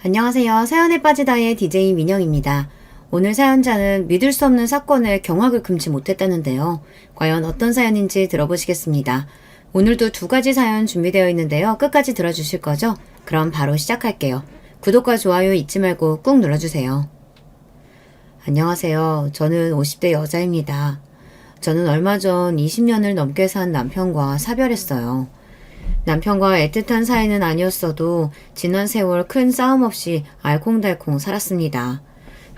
안녕하세요. 사연에 빠지다의 DJ 민영입니다. 오늘 사연자는 믿을 수 없는 사건에 경악을 금치 못했다는데요. 과연 어떤 사연인지 들어보시겠습니다. 오늘도 두 가지 사연 준비되어 있는데요. 끝까지 들어주실 거죠? 그럼 바로 시작할게요. 구독과 좋아요 잊지 말고 꾹 눌러주세요. 안녕하세요. 저는 50대 여자입니다. 저는 얼마 전 20년을 넘게 산 남편과 사별했어요. 남편과 애틋한 사이는 아니었어도 지난 세월 큰 싸움 없이 알콩달콩 살았습니다.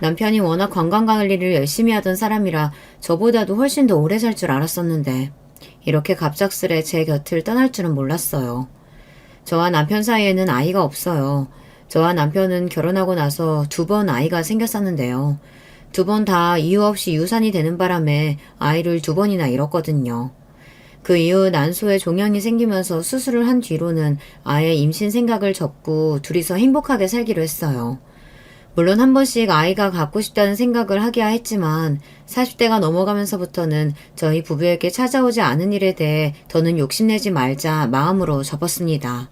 남편이 워낙 관광관리를 열심히 하던 사람이라 저보다도 훨씬 더 오래 살 줄 알았었는데 이렇게 갑작스레 제 곁을 떠날 줄은 몰랐어요. 저와 남편 사이에는 아이가 없어요. 저와 남편은 결혼하고 나서 2번 아이가 생겼었는데요. 2번 다 이유 없이 유산이 되는 바람에 아이를 2번이나 잃었거든요. 그 이후 난소에 종양이 생기면서 수술을 한 뒤로는 아예 임신 생각을 접고 둘이서 행복하게 살기로 했어요. 물론 한 번씩 아이가 갖고 싶다는 생각을 하기야 했지만 40대가 넘어가면서부터는 저희 부부에게 찾아오지 않은 일에 대해 더는 욕심내지 말자 마음으로 접었습니다.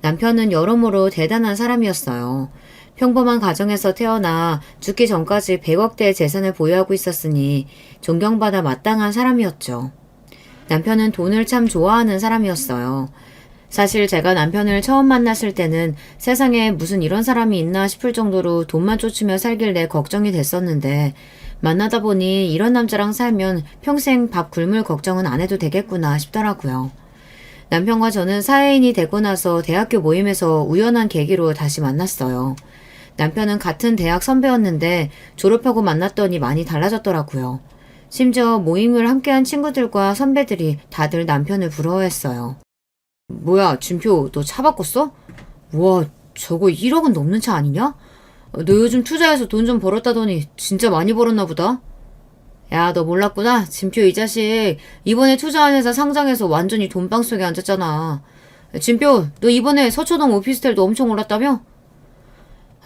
남편은 여러모로 대단한 사람이었어요. 평범한 가정에서 태어나 죽기 전까지 100억대의 재산을 보유하고 있었으니 존경받아 마땅한 사람이었죠. 남편은 돈을 참 좋아하는 사람이었어요. 사실 제가 남편을 처음 만났을 때는 세상에 무슨 이런 사람이 있나 싶을 정도로 돈만 쫓으며 살길래 걱정이 됐었는데 만나다 보니 이런 남자랑 살면 평생 밥 굶을 걱정은 안 해도 되겠구나 싶더라고요. 남편과 저는 사회인이 되고 나서 대학교 모임에서 우연한 계기로 다시 만났어요. 남편은 같은 대학 선배였는데 졸업하고 만났더니 많이 달라졌더라고요. 심지어 모임을 함께한 친구들과 선배들이 다들 남편을 부러워했어요. 뭐야, 진표, 너 차 바꿨어? 우와, 저거 1억은 넘는 차 아니냐? 너 요즘 투자해서 돈 좀 벌었다더니 진짜 많이 벌었나 보다? 야, 너 몰랐구나? 진표 이 자식 이번에 투자한 회사 상장해서 완전히 돈방 속에 앉았잖아. 진표, 너 이번에 서초동 오피스텔도 엄청 올랐다며?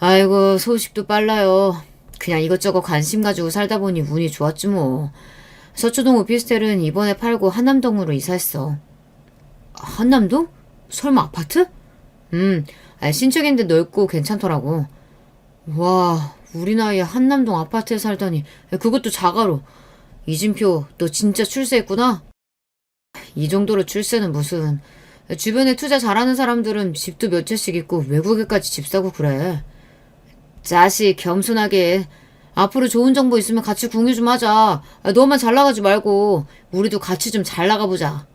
아이고, 소식도 빨라요. 그냥 이것저것 관심 가지고 살다 보니 운이 좋았지 뭐. 서초동 오피스텔은 이번에 팔고 한남동으로 이사했어. 한남동? 설마 아파트? 신축인데 넓고 괜찮더라고. 와, 우리 나이에 한남동 아파트에 살다니. 그것도 자가로. 이진표, 너 진짜 출세했구나? 이 정도로 출세는 무슨. 주변에 투자 잘하는 사람들은 집도 몇 채씩 있고 외국에까지 집 사고 그래. 자식, 겸손하게. 앞으로 좋은 정보 있으면 같이 공유 좀 하자. 너만 잘 나가지 말고 우리도 같이 좀 잘 나가보자.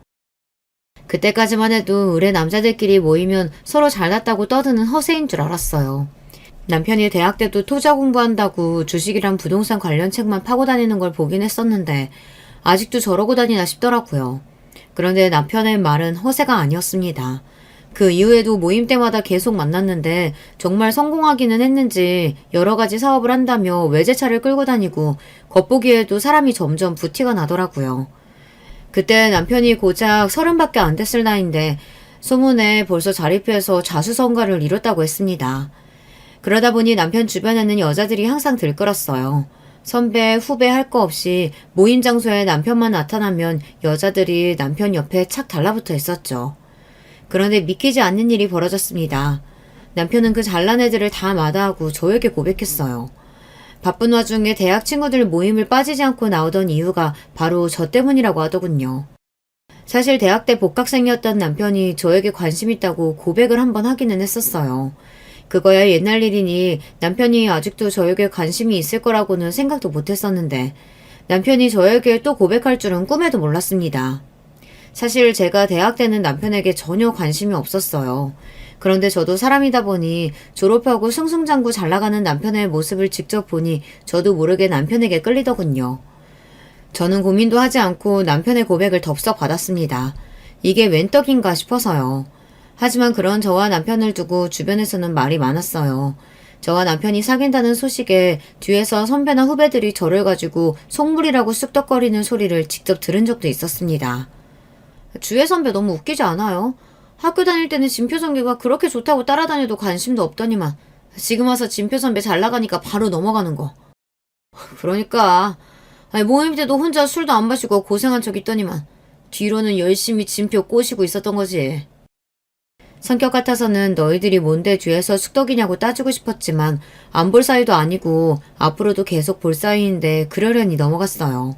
그때까지만 해도 의뢰 남자들끼리 모이면 서로 잘났다고 떠드는 허세인 줄 알았어요. 남편이 대학 때도 투자 공부한다고 주식이랑 부동산 관련 책만 파고 다니는 걸 보긴 했었는데 아직도 저러고 다니나 싶더라고요. 그런데 남편의 말은 허세가 아니었습니다. 그 이후에도 모임 때마다 계속 만났는데 정말 성공하기는 했는지 여러 가지 사업을 한다며 외제차를 끌고 다니고 겉보기에도 사람이 점점 부티가 나더라고요. 그때 남편이 고작 30밖에 안 됐을 나이인데 소문에 벌써 자립해서 자수성가를 이뤘다고 했습니다. 그러다 보니 남편 주변에는 여자들이 항상 들끓었어요. 선배, 후배 할 거 없이 모임 장소에 남편만 나타나면 여자들이 남편 옆에 착 달라붙어 있었죠. 그런데 믿기지 않는 일이 벌어졌습니다. 남편은 그 잘난 애들을 다 마다하고 저에게 고백했어요. 바쁜 와중에 대학 친구들 모임을 빠지지 않고 나오던 이유가 바로 저 때문이라고 하더군요. 사실 대학 때 복학생이었던 남편이 저에게 관심 있다고 고백을 한번 하기는 했었어요. 그거야 옛날 일이니 남편이 아직도 저에게 관심이 있을 거라고는 생각도 못했었는데 남편이 저에게 또 고백할 줄은 꿈에도 몰랐습니다. 사실 제가 대학 때는 남편에게 전혀 관심이 없었어요. 그런데 저도 사람이다 보니 졸업하고 승승장구 잘 나가는 남편의 모습을 직접 보니 저도 모르게 남편에게 끌리더군요. 저는 고민도 하지 않고 남편의 고백을 덥석 받았습니다. 이게 웬 떡인가 싶어서요. 하지만 그런 저와 남편을 두고 주변에서는 말이 많았어요. 저와 남편이 사귄다는 소식에 뒤에서 선배나 후배들이 저를 가지고 속물이라고 쑥덕거리는 소리를 직접 들은 적도 있었습니다. 주혜 선배 너무 웃기지 않아요? 학교 다닐 때는 진표 선배가 그렇게 좋다고 따라다녀도 관심도 없더니만 지금 와서 진표 선배 잘 나가니까 바로 넘어가는 거. 그러니까 모임 때도 혼자 술도 안 마시고 고생한 적 있더니만 뒤로는 열심히 진표 꼬시고 있었던 거지. 성격 같아서는 너희들이 뭔데 뒤에서 숙덕이냐고 따지고 싶었지만 안 볼 사이도 아니고 앞으로도 계속 볼 사이인데 그러려니 넘어갔어요.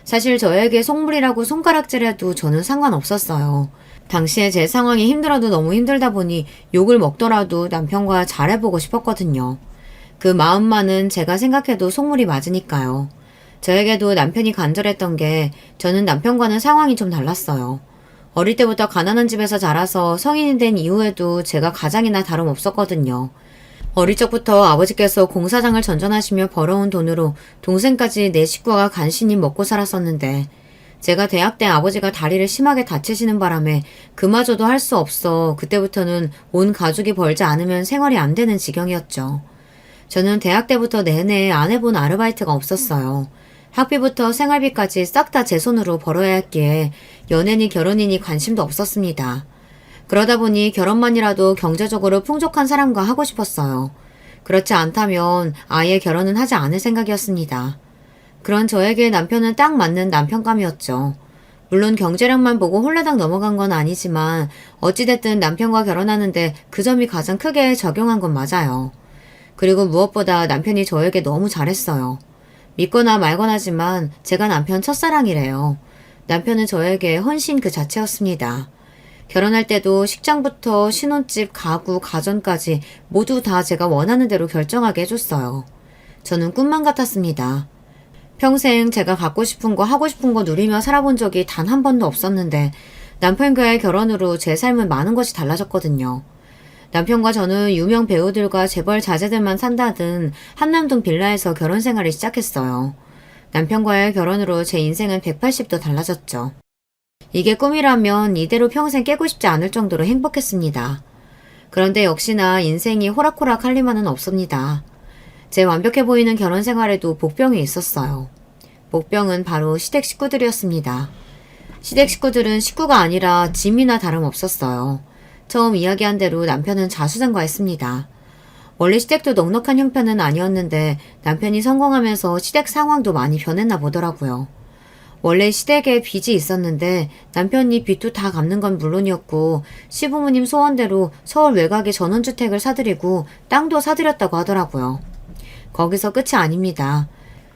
사실 저에게 속물이라고 손가락질해도 저는 상관없었어요. 당시에 제 상황이 힘들어도 너무 힘들다 보니 욕을 먹더라도 남편과 잘해보고 싶었거든요. 그 마음만은 제가 생각해도 속물이 맞으니까요. 저에게도 남편이 간절했던 게 저는 남편과는 상황이 좀 달랐어요. 어릴 때부터 가난한 집에서 자라서 성인이 된 이후에도 제가 가장이나 다름없었거든요. 어릴 적부터 아버지께서 공사장을 전전하시며 벌어온 돈으로 동생까지 네 식구가 간신히 먹고 살았었는데 제가 대학 때 아버지가 다리를 심하게 다치시는 바람에 그마저도 할 수 없어 그때부터는 온 가족이 벌지 않으면 생활이 안 되는 지경이었죠. 저는 대학 때부터 내내 안 해본 아르바이트가 없었어요. 학비부터 생활비까지 싹 다 제 손으로 벌어야 했기에 연애니 결혼이니 관심도 없었습니다. 그러다 보니 결혼만이라도 경제적으로 풍족한 사람과 하고 싶었어요. 그렇지 않다면 아예 결혼은 하지 않을 생각이었습니다. 그런 저에게 남편은 딱 맞는 남편감이었죠. 물론 경제력만 보고 홀라당 넘어간 건 아니지만 어찌됐든 남편과 결혼하는데 그 점이 가장 크게 적용한 건 맞아요. 그리고 무엇보다 남편이 저에게 너무 잘했어요. 믿거나 말거나지만 제가 남편 첫사랑이래요. 남편은 저에게 헌신 그 자체였습니다. 결혼할 때도 식장부터 신혼집, 가구, 가전까지 모두 다 제가 원하는 대로 결정하게 해줬어요. 저는 꿈만 같았습니다. 평생 제가 갖고 싶은 거 하고 싶은 거 누리며 살아본 적이 단 한 번도 없었는데 남편과의 결혼으로 제 삶은 많은 것이 달라졌거든요. 남편과 저는 유명 배우들과 재벌 자제들만 산다던 한남동 빌라에서 결혼 생활을 시작했어요. 남편과의 결혼으로 제 인생은 180도 달라졌죠. 이게 꿈이라면 이대로 평생 깨고 싶지 않을 정도로 행복했습니다. 그런데 역시나 인생이 호락호락 할 리만은 없습니다. 제 완벽해 보이는 결혼 생활에도 복병이 있었어요. 복병은 바로 시댁 식구들이었습니다. 시댁 식구들은 식구가 아니라 짐이나 다름없었어요. 처음 이야기한 대로 남편은 자수성가했습니다. 원래 시댁도 넉넉한 형편은 아니었는데 남편이 성공하면서 시댁 상황도 많이 변했나 보더라고요. 원래 시댁에 빚이 있었는데 남편이 빚도 다 갚는 건 물론이었고 시부모님 소원대로 서울 외곽에 전원주택을 사드리고 땅도 사드렸다고 하더라고요. 거기서 끝이 아닙니다.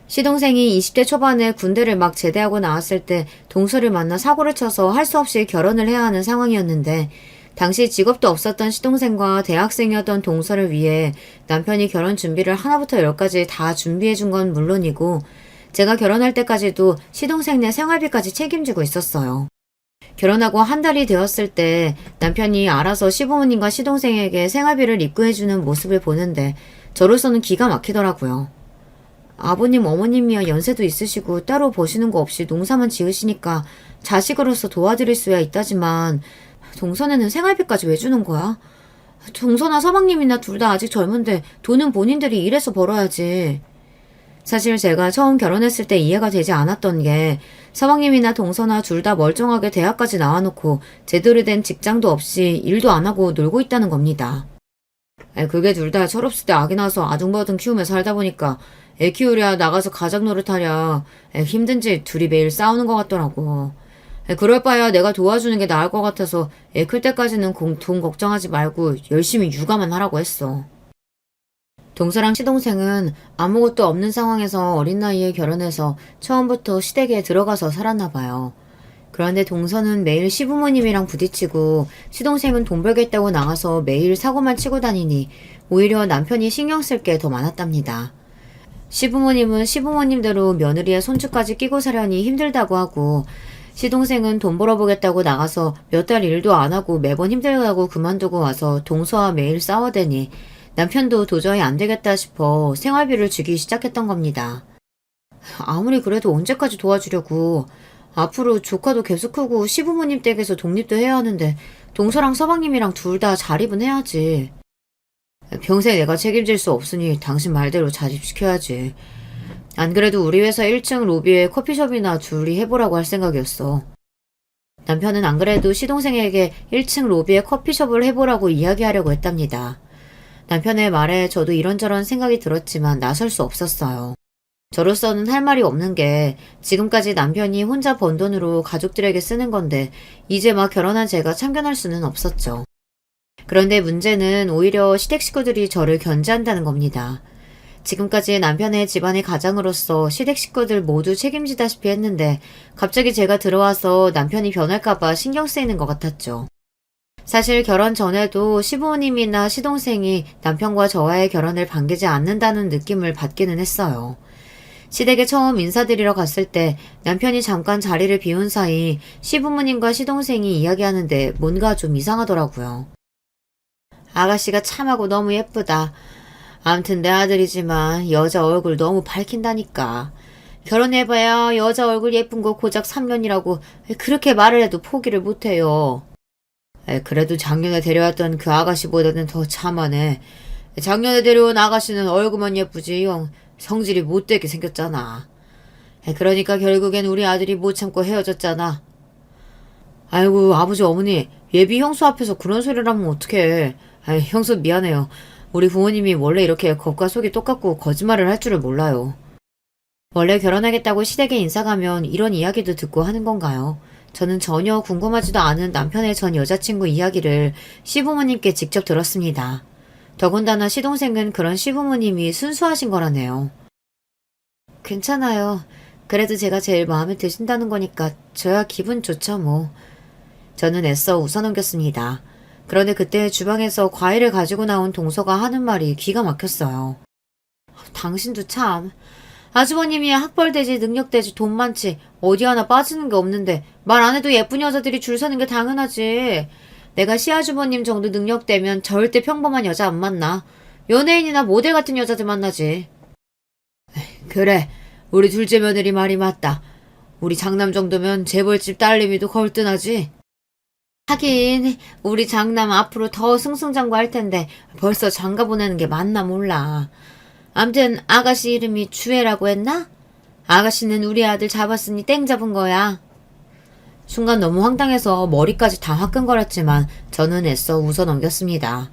시동생이 20대 초반에 군대를 막 제대하고 나왔을 때 동서를 만나 사고를 쳐서 할 수 없이 결혼을 해야 하는 상황이었는데 당시 직업도 없었던 시동생과 대학생이었던 동서를 위해 남편이 결혼 준비를 하나부터 열까지 다 준비해 준 건 물론이고 제가 결혼할 때까지도 시동생네 생활비까지 책임지고 있었어요. 결혼하고 한 달이 되었을 때 남편이 알아서 시부모님과 시동생에게 생활비를 입금해주는 모습을 보는데 저로서는 기가 막히더라고요. 아버님, 어머님이야 연세도 있으시고 따로 버시는 거 없이 농사만 지으시니까 자식으로서 도와드릴 수야 있다지만 동선에는 생활비까지 왜 주는 거야? 동서나 서방님이나 둘 다 아직 젊은데 돈은 본인들이 일해서 벌어야지. 사실 제가 처음 결혼했을 때 이해가 되지 않았던 게 서방님이나 동서나 둘 다 멀쩡하게 대학까지 나와놓고 제대로 된 직장도 없이 일도 안 하고 놀고 있다는 겁니다. 그게 둘 다 철없을 때 아기 낳아서 아둥바둥 키우며 살다 보니까 애 키우랴 나가서 가장 노릇하랴 힘든지 둘이 매일 싸우는 것 같더라고. 그럴 바에야 내가 도와주는 게 나을 것 같아서 애 클 때까지는 돈 걱정하지 말고 열심히 육아만 하라고 했어. 동서랑 시동생은 아무것도 없는 상황에서 어린 나이에 결혼해서 처음부터 시댁에 들어가서 살았나 봐요. 그런데 동서는 매일 시부모님이랑 부딪히고 시동생은 돈 벌겠다고 나가서 매일 사고만 치고 다니니 오히려 남편이 신경 쓸 게 더 많았답니다. 시부모님은 시부모님대로 며느리의 손주까지 끼고 사려니 힘들다고 하고 시동생은 돈 벌어보겠다고 나가서 몇 달 일도 안 하고 매번 힘들다고 그만두고 와서 동서와 매일 싸워대니 남편도 도저히 안 되겠다 싶어 생활비를 주기 시작했던 겁니다. 아무리 그래도 언제까지 도와주려고. 앞으로 조카도 계속 크고 시부모님 댁에서 독립도 해야 하는데 동서랑 서방님이랑 둘 다 자립은 해야지. 평생 내가 책임질 수 없으니 당신 말대로 자립시켜야지. 안 그래도 우리 회사 1층 로비에 커피숍이나 둘이 해보라고 할 생각이었어. 남편은 안 그래도 시동생에게 1층 로비에 커피숍을 해보라고 이야기하려고 했답니다. 남편의 말에 저도 이런저런 생각이 들었지만 나설 수 없었어요. 저로서는 할 말이 없는 게 지금까지 남편이 혼자 번 돈으로 가족들에게 쓰는 건데 이제 막 결혼한 제가 참견할 수는 없었죠. 그런데 문제는 오히려 시댁 식구들이 저를 견제한다는 겁니다. 지금까지 남편의 집안의 가장으로서 시댁 식구들 모두 책임지다시피 했는데 갑자기 제가 들어와서 남편이 변할까봐 신경 쓰이는 것 같았죠. 사실 결혼 전에도 시부모님이나 시동생이 남편과 저와의 결혼을 반기지 않는다는 느낌을 받기는 했어요. 시댁에 처음 인사드리러 갔을 때 남편이 잠깐 자리를 비운 사이 시부모님과 시동생이 이야기하는데 뭔가 좀 이상하더라고요. 아가씨가 참하고 너무 예쁘다. 암튼 내 아들이지만 여자 얼굴 너무 밝힌다니까. 결혼해봐야 여자 얼굴 예쁜 거 고작 3년이라고 그렇게 말을 해도 포기를 못해요. 그래도 작년에 데려왔던 그 아가씨보다는 더 참하네. 작년에 데려온 아가씨는 얼굴만 예쁘지 영 성질이 못되게 생겼잖아. 그러니까 결국엔 우리 아들이 못 참고 헤어졌잖아. 아이고 아버지 어머니 예비 형수 앞에서 그런 소리를 하면 어떡해. 형수 미안해요. 우리 부모님이 원래 이렇게 겉과 속이 똑같고 거짓말을 할 줄을 몰라요. 원래 결혼하겠다고 시댁에 인사 가면 이런 이야기도 듣고 하는 건가요? 저는 전혀 궁금하지도 않은 남편의 전 여자친구 이야기를 시부모님께 직접 들었습니다. 더군다나 시동생은 그런 시부모님이 순수하신 거라네요. 괜찮아요. 그래도 제가 제일 마음에 드신다는 거니까 저야 기분 좋죠 뭐. 저는 애써 웃어넘겼습니다. 그런데 그때 주방에서 과일을 가지고 나온 동서가 하는 말이 기가 막혔어요. 당신도 참. 아주버님이 학벌되지 능력되지 돈 많지 어디 하나 빠지는 게 없는데 말 안 해도 예쁜 여자들이 줄 서는 게 당연하지. 내가 시아주버님 정도 능력되면 절대 평범한 여자 안 만나. 연예인이나 모델 같은 여자들 만나지. 그래, 우리 둘째 며느리 말이 맞다. 우리 장남 정도면 재벌집 딸내미도 걸뜬하지. 하긴 우리 장남 앞으로 더 승승장구할 텐데 벌써 장가 보내는 게 맞나 몰라. 암튼 아가씨 이름이 주애라고 했나? 아가씨는 우리 아들 잡았으니 땡 잡은 거야. 순간 너무 황당해서 머리까지 다 화끈거렸지만 저는 애써 웃어넘겼습니다.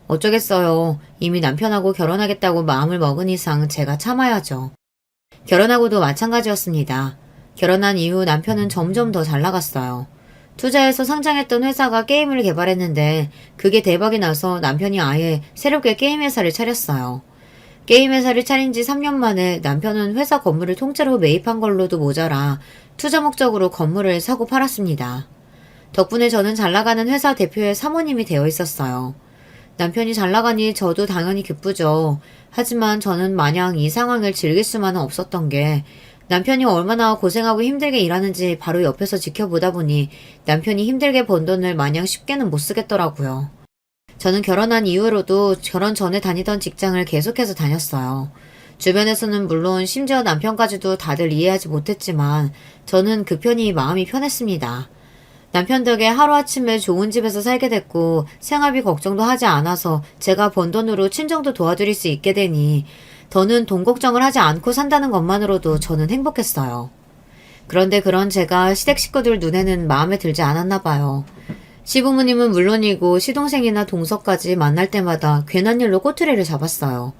어쩌겠어요. 이미 남편하고 결혼하겠다고 마음을 먹은 이상 제가 참아야죠. 결혼하고도 마찬가지였습니다. 결혼한 이후 남편은 점점 더 잘 나갔어요. 투자해서 상장했던 회사가 게임을 개발했는데 그게 대박이 나서 남편이 아예 새롭게 게임 회사를 차렸어요. 게임 회사를 차린 지 3년 만에 남편은 회사 건물을 통째로 매입한 걸로도 모자라 투자 목적으로 건물을 사고 팔았습니다. 덕분에 저는 잘나가는 회사 대표의 사모님이 되어 있었어요. 남편이 잘나가니 저도 당연히 기쁘죠. 하지만 저는 마냥 이 상황을 즐길 수만은 없었던 게 남편이 얼마나 고생하고 힘들게 일하는지 바로 옆에서 지켜보다 보니 남편이 힘들게 번 돈을 마냥 쉽게는 못 쓰겠더라고요. 저는 결혼한 이후로도 결혼 전에 다니던 직장을 계속해서 다녔어요. 주변에서는 물론 심지어 남편까지도 다들 이해하지 못했지만 저는 그 편이 마음이 편했습니다. 남편 덕에 하루아침에 좋은 집에서 살게 됐고 생활비 걱정도 하지 않아서 제가 번 돈으로 친정도 도와드릴 수 있게 되니 더는 돈 걱정을 하지 않고 산다는 것만으로도 저는 행복했어요. 그런데 그런 제가 시댁 식구들 눈에는 마음에 들지 않았나 봐요. 시부모님은 물론이고 시동생이나 동서까지 만날 때마다 괜한 일로 꼬투리를 잡았어요.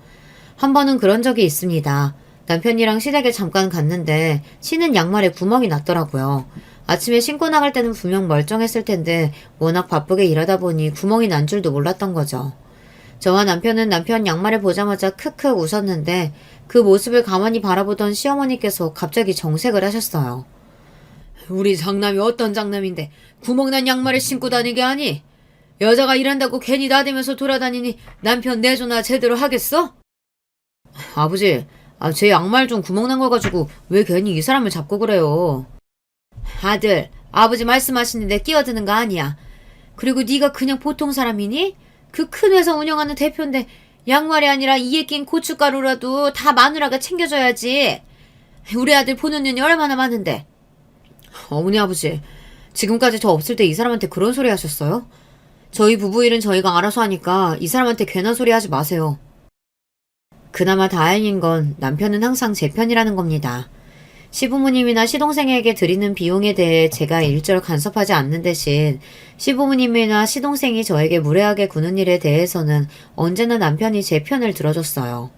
한 번은 그런 적이 있습니다. 남편이랑 시댁에 잠깐 갔는데 신은 양말에 구멍이 났더라고요. 아침에 신고 나갈 때는 분명 멀쩡했을 텐데 워낙 바쁘게 일하다 보니 구멍이 난 줄도 몰랐던 거죠. 저와 남편은 남편 양말을 보자마자 크크 웃었는데 그 모습을 가만히 바라보던 시어머니께서 갑자기 정색을 하셨어요. 우리 장남이 어떤 장남인데 구멍난 양말을 신고 다니게 하니? 여자가 일한다고 괜히 나대면서 돌아다니니 남편 내조나 제대로 하겠어? 아버지, 제 양말 좀 구멍난 거 가지고 왜 괜히 이 사람을 잡고 그래요? 아들, 아버지 말씀하시는데 끼어드는 거 아니야. 그리고 네가 그냥 보통 사람이니? 그 큰 회사 운영하는 대표인데 양말이 아니라 이에 낀 고춧가루라도 다 마누라가 챙겨줘야지. 우리 아들 보는 눈이 얼마나 많은데. 어머니 아버지, 지금까지 저 없을 때 이 사람한테 그런 소리 하셨어요? 저희 부부 일은 저희가 알아서 하니까 이 사람한테 괜한 소리 하지 마세요. 그나마 다행인 건 남편은 항상 제 편이라는 겁니다. 시부모님이나 시동생에게 드리는 비용에 대해 제가 일절 간섭하지 않는 대신 시부모님이나 시동생이 저에게 무례하게 구는 일에 대해서는 언제나 남편이 제 편을 들어줬어요.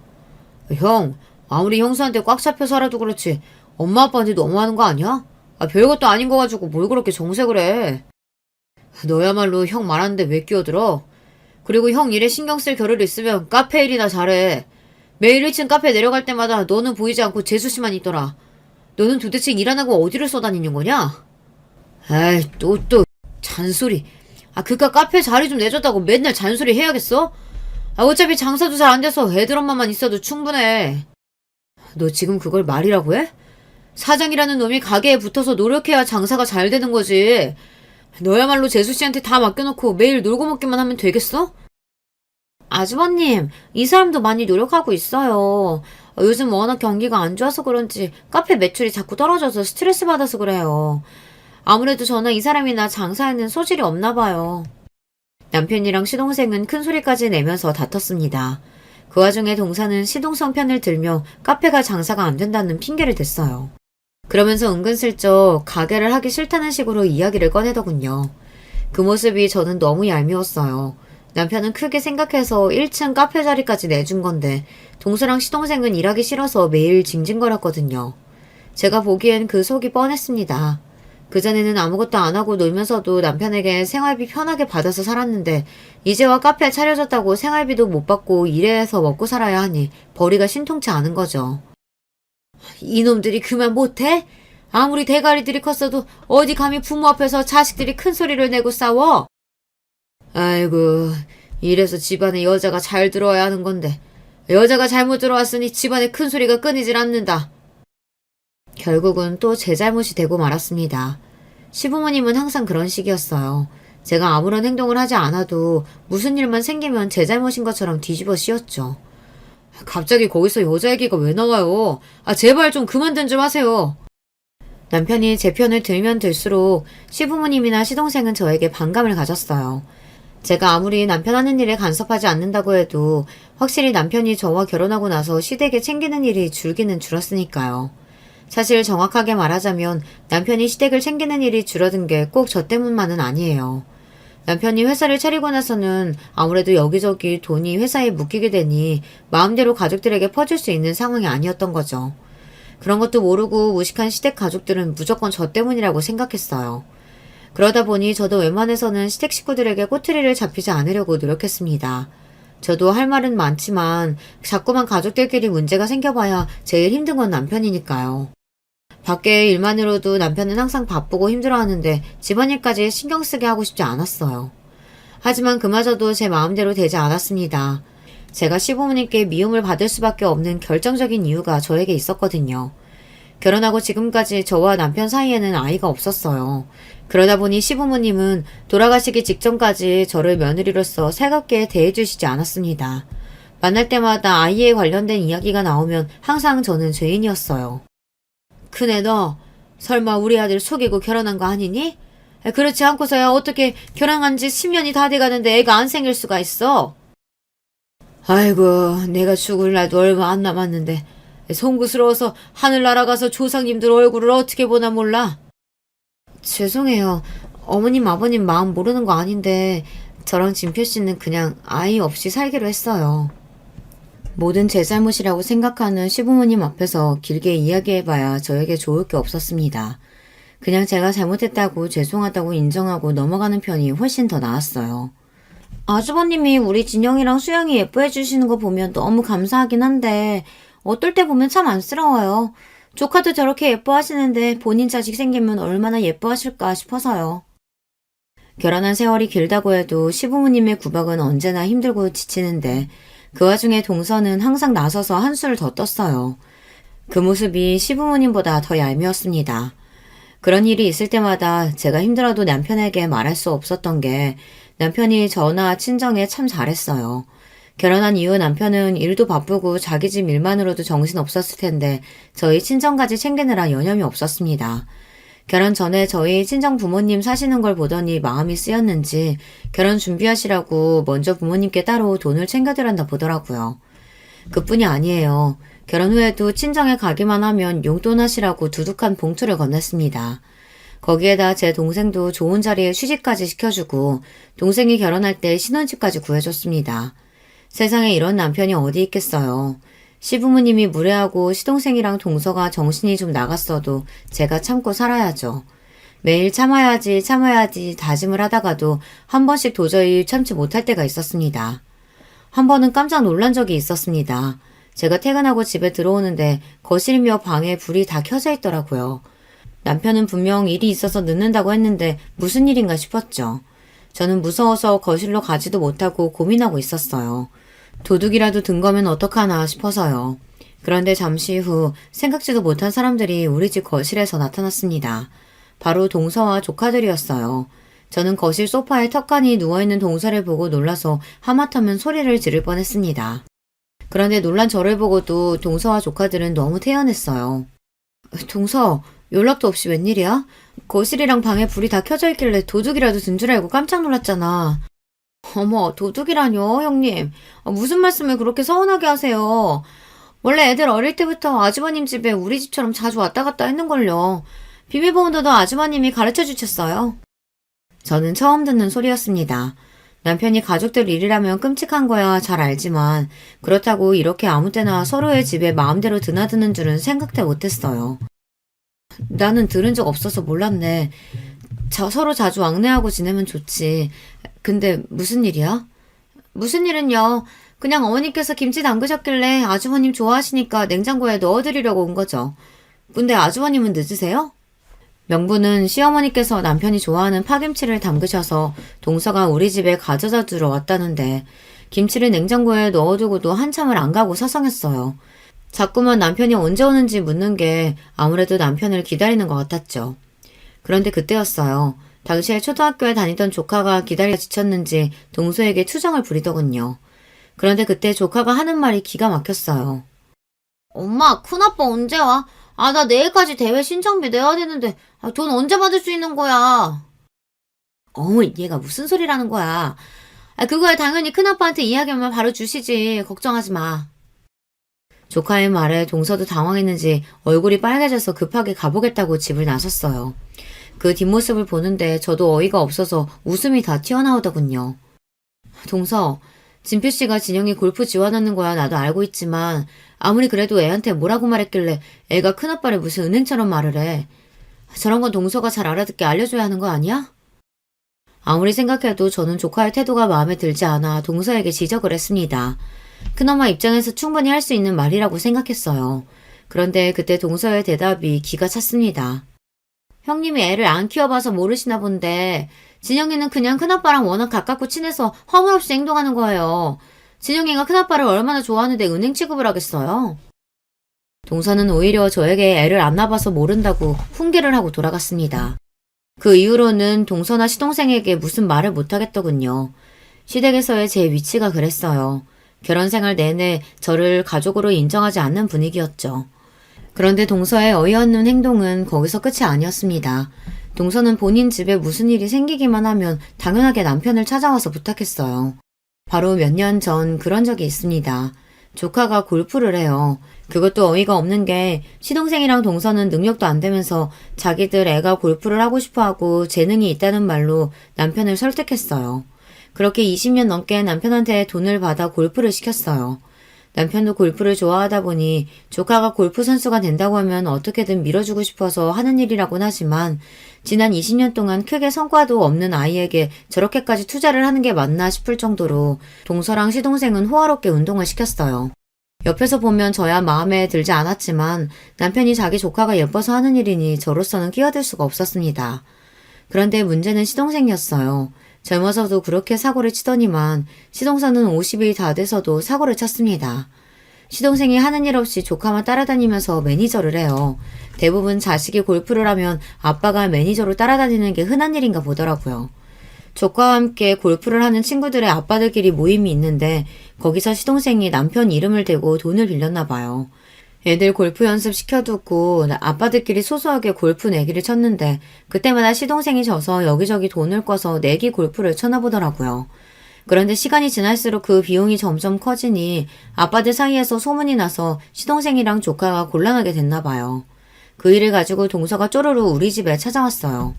형, 아무리 형수한테 꽉 잡혀 살아도 그렇지 엄마 아빠한테 너무하는 거 아니야? 별것도 아닌 거 가지고 뭘 그렇게 정색을 해. 너야말로 형 말하는데 왜 끼어들어? 그리고 형 일에 신경 쓸 겨를 있으면 카페 일이나 잘해. 매일 1층 카페 내려갈 때마다 너는 보이지 않고 재수 씨만 있더라. 너는 도대체 일 안 하고 어디를 써다니는 거냐? 에이, 또, 잔소리. 그깟 카페 자리 좀 내줬다고 맨날 잔소리 해야겠어? 어차피 장사도 잘 안 돼서 애들 엄마만 있어도 충분해. 너 지금 그걸 말이라고 해? 사장이라는 놈이 가게에 붙어서 노력해야 장사가 잘 되는 거지. 너야말로 재수 씨한테 다 맡겨놓고 매일 놀고 먹기만 하면 되겠어? 아주버님, 이 사람도 많이 노력하고 있어요. 요즘 워낙 경기가 안 좋아서 그런지 카페 매출이 자꾸 떨어져서 스트레스 받아서 그래요. 아무래도 저나 이 사람이나 장사에는 소질이 없나 봐요. 남편이랑 시동생은 큰 소리까지 내면서 다퉜습니다. 그 와중에 동사는 시동생 편을 들며 카페가 장사가 안 된다는 핑계를 댔어요. 그러면서 은근슬쩍 가게를 하기 싫다는 식으로 이야기를 꺼내더군요. 그 모습이 저는 너무 얄미웠어요. 남편은 크게 생각해서 1층 카페 자리까지 내준 건데 동서랑 시동생은 일하기 싫어서 매일 징징거렸거든요. 제가 보기엔 그 속이 뻔했습니다. 그전에는 아무것도 안 하고 놀면서도 남편에게 생활비 편하게 받아서 살았는데 이제와 카페 차려졌다고 생활비도 못 받고 일해서 먹고 살아야 하니 벌이가 신통치 않은 거죠. 이놈들이 그만 못해? 아무리 대가리들이 컸어도 어디 감히 부모 앞에서 자식들이 큰 소리를 내고 싸워? 아이고, 이래서 집안에 여자가 잘 들어와야 하는 건데 여자가 잘못 들어왔으니 집안에 큰 소리가 끊이질 않는다. 결국은 또 제 잘못이 되고 말았습니다. 시부모님은 항상 그런 식이었어요. 제가 아무런 행동을 하지 않아도 무슨 일만 생기면 제 잘못인 것처럼 뒤집어 씌웠죠. 갑자기 거기서 여자 얘기가 왜 나와요? 제발 좀 그만 좀 하세요. 남편이 제 편을 들면 들수록 시부모님이나 시동생은 저에게 반감을 가졌어요. 제가 아무리 남편 하는 일에 간섭하지 않는다고 해도 확실히 남편이 저와 결혼하고 나서 시댁에 챙기는 일이 줄기는 줄었으니까요. 사실 정확하게 말하자면 남편이 시댁을 챙기는 일이 줄어든 게 꼭 저 때문만은 아니에요. 남편이 회사를 차리고 나서는 아무래도 여기저기 돈이 회사에 묶이게 되니 마음대로 가족들에게 퍼질 수 있는 상황이 아니었던 거죠. 그런 것도 모르고 무식한 시댁 가족들은 무조건 저 때문이라고 생각했어요. 그러다 보니 저도 웬만해서는 시댁 식구들에게 꼬투리를 잡히지 않으려고 노력했습니다. 저도 할 말은 많지만 자꾸만 가족들끼리 문제가 생겨봐야 제일 힘든 건 남편이니까요. 밖에 일만으로도 남편은 항상 바쁘고 힘들어하는데 집안일까지 신경 쓰게 하고 싶지 않았어요. 하지만 그마저도 제 마음대로 되지 않았습니다. 제가 시부모님께 미움을 받을 수밖에 없는 결정적인 이유가 저에게 있었거든요. 결혼하고 지금까지 저와 남편 사이에는 아이가 없었어요. 그러다 보니 시부모님은 돌아가시기 직전까지 저를 며느리로서 살갑게 대해주시지 않았습니다. 만날 때마다 아이에 관련된 이야기가 나오면 항상 저는 죄인이었어요. 큰애 너 설마 우리 아들 속이고 결혼한 거 아니니? 그렇지 않고서야 어떻게 결혼한 지 10년이 다 돼가는데 애가 안 생길 수가 있어? 아이고 내가 죽을 날도 얼마 안 남았는데 송구스러워서 하늘 날아가서 조상님들 얼굴을 어떻게 보나 몰라. 죄송해요. 어머님 아버님 마음 모르는 거 아닌데 저랑 진표씨는 그냥 아이 없이 살기로 했어요. 모든 제 잘못이라고 생각하는 시부모님 앞에서 길게 이야기해봐야 저에게 좋을 게 없었습니다. 그냥 제가 잘못했다고 죄송하다고 인정하고 넘어가는 편이 훨씬 더 나았어요. 아주버님이 우리 진영이랑 수영이 예뻐해 주시는 거 보면 너무 감사하긴 한데 어떨 때 보면 참 안쓰러워요. 조카도 저렇게 예뻐하시는데 본인 자식 생기면 얼마나 예뻐하실까 싶어서요. 결혼한 세월이 길다고 해도 시부모님의 구박은 언제나 힘들고 지치는데 그 와중에 동서는 항상 나서서 한수를 더 떴어요. 그 모습이 시부모님보다 더 얄미웠습니다. 그런 일이 있을 때마다 제가 힘들어도 남편에게 말할 수 없었던 게 남편이 저나 친정에 참 잘했어요. 결혼한 이후 남편은 일도 바쁘고 자기 집 일만으로도 정신 없었을 텐데 저희 친정까지 챙기느라 여념이 없었습니다. 결혼 전에 저희 친정 부모님 사시는 걸 보더니 마음이 쓰였는지 결혼 준비하시라고 먼저 부모님께 따로 돈을 챙겨드렸나 보더라고요. 그뿐이 아니에요. 결혼 후에도 친정에 가기만 하면 용돈 하시라고 두둑한 봉투를 건넸습니다. 거기에다 제 동생도 좋은 자리에 취직까지 시켜주고 동생이 결혼할 때 신혼집까지 구해줬습니다. 세상에 이런 남편이 어디 있겠어요. 시부모님이 무례하고 시동생이랑 동서가 정신이 좀 나갔어도 제가 참고 살아야죠. 매일 참아야지 참아야지 다짐을 하다가도 한 번씩 도저히 참지 못할 때가 있었습니다. 한 번은 깜짝 놀란 적이 있었습니다. 제가 퇴근하고 집에 들어오는데 거실이며 방에 불이 다 켜져 있더라고요. 남편은 분명 일이 있어서 늦는다고 했는데 무슨 일인가 싶었죠. 저는 무서워서 거실로 가지도 못하고 고민하고 있었어요. 도둑이라도 든 거면 어떡하나 싶어서요. 그런데 잠시 후 생각지도 못한 사람들이 우리 집 거실에서 나타났습니다. 바로 동서와 조카들이었어요. 저는 거실 소파에 턱하니 누워있는 동서를 보고 놀라서 하마터면 소리를 지를 뻔했습니다. 그런데 놀란 저를 보고도 동서와 조카들은 너무 태연했어요. 동서, 연락도 없이 웬일이야? 거실이랑 방에 불이 다 켜져 있길래 도둑이라도 든 줄 알고 깜짝 놀랐잖아. 어머, 도둑이라뇨, 형님. 무슨 말씀을 그렇게 서운하게 하세요. 원래 애들 어릴 때부터 아주버님 집에 우리 집처럼 자주 왔다 갔다 했는걸요. 비밀번호도 아주버님이 가르쳐 주셨어요. 저는 처음 듣는 소리였습니다. 남편이 가족들 일이라면 끔찍한 거야 잘 알지만 그렇다고 이렇게 아무 때나 서로의 집에 마음대로 드나드는 줄은 생각도 못했어요. 나는 들은 적 없어서 몰랐네. 서로 자주 왕래하고 지내면 좋지. 근데 무슨 일이야? 무슨 일은요. 그냥 어머니께서 김치 담그셨길래 아주버님 좋아하시니까 냉장고에 넣어드리려고 온 거죠. 근데 아주버님은 늦으세요? 명분은 시어머니께서 남편이 좋아하는 파김치를 담그셔서 동서가 우리 집에 가져다 주러 왔다는데 김치를 냉장고에 넣어두고도 한참을 안 가고 서성했어요. 자꾸만 남편이 언제 오는지 묻는 게 아무래도 남편을 기다리는 것 같았죠. 그런데 그때였어요. 당시에 초등학교에 다니던 조카가 기다리다 지쳤는지 동서에게 투정을 부리더군요. 그런데 그때 조카가 하는 말이 기가 막혔어요. 엄마, 큰아빠 언제 와? 나 내일까지 대회 신청비 내야 되는데 돈 언제 받을 수 있는 거야? 얘가 무슨 소리라는 거야. 그거야 당연히 큰아빠한테 이야기하면 바로 주시지. 걱정하지 마. 조카의 말에 동서도 당황했는지 얼굴이 빨개져서 급하게 가보겠다고 집을 나섰어요. 그 뒷모습을 보는데 저도 어이가 없어서 웃음이 다 튀어나오더군요. 동서, 진표씨가 진영이 골프 지원하는 거야 나도 알고 있지만 아무리 그래도 애한테 뭐라고 말했길래 애가 큰아빠를 무슨 은행처럼 말을 해. 저런 건 동서가 잘 알아듣게 알려줘야 하는 거 아니야? 아무리 생각해도 저는 조카의 태도가 마음에 들지 않아 동서에게 지적을 했습니다. 큰엄마 입장에서 충분히 할 수 있는 말이라고 생각했어요. 그런데 그때 동서의 대답이 기가 찼습니다. 형님이 애를 안 키워봐서 모르시나 본데 진영이는 그냥 큰아빠랑 워낙 가깝고 친해서 허물 없이 행동하는 거예요. 진영이가 큰아빠를 얼마나 좋아하는데 은행 취급을 하겠어요? 동서는 오히려 저에게 애를 안 낳아봐서 모른다고 훈계를 하고 돌아갔습니다. 그 이후로는 동서나 시동생에게 무슨 말을 못하겠더군요. 시댁에서의 제 위치가 그랬어요. 결혼 생활 내내 저를 가족으로 인정하지 않는 분위기였죠. 그런데 동서의 어이없는 행동은 거기서 끝이 아니었습니다. 동서는 본인 집에 무슨 일이 생기기만 하면 당연하게 남편을 찾아와서 부탁했어요. 바로 몇 년 전 그런 적이 있습니다. 조카가 골프를 해요. 그것도 어이가 없는 게 시동생이랑 동서는 능력도 안 되면서 자기들 애가 골프를 하고 싶어하고 재능이 있다는 말로 남편을 설득했어요. 그렇게 20년 넘게 남편한테 돈을 받아 골프를 시켰어요. 남편도 골프를 좋아하다 보니 조카가 골프 선수가 된다고 하면 어떻게든 밀어주고 싶어서 하는 일이라곤 하지만 지난 20년 동안 크게 성과도 없는 아이에게 저렇게까지 투자를 하는 게 맞나 싶을 정도로 동서랑 시동생은 호화롭게 운동을 시켰어요. 옆에서 보면 저야 마음에 들지 않았지만 남편이 자기 조카가 예뻐서 하는 일이니 저로서는 끼어들 수가 없었습니다. 그런데 문제는 시동생이었어요. 젊어서도 그렇게 사고를 치더니만 시동생은 50이 다 돼서도 사고를 쳤습니다. 시동생이 하는 일 없이 조카만 따라다니면서 매니저를 해요. 대부분 자식이 골프를 하면 아빠가 매니저로 따라다니는 게 흔한 일인가 보더라고요. 조카와 함께 골프를 하는 친구들의 아빠들끼리 모임이 있는데 거기서 시동생이 남편 이름을 대고 돈을 빌렸나 봐요. 애들 골프 연습 시켜두고 아빠들끼리 소소하게 골프 내기를 쳤는데 그때마다 시동생이 져서 여기저기 돈을 꿔서 내기 골프를 쳤나 보더라고요. 그런데 시간이 지날수록 그 비용이 점점 커지니 아빠들 사이에서 소문이 나서 시동생이랑 조카가 곤란하게 됐나 봐요. 그 일을 가지고 동서가 쪼르르 우리 집에 찾아왔어요.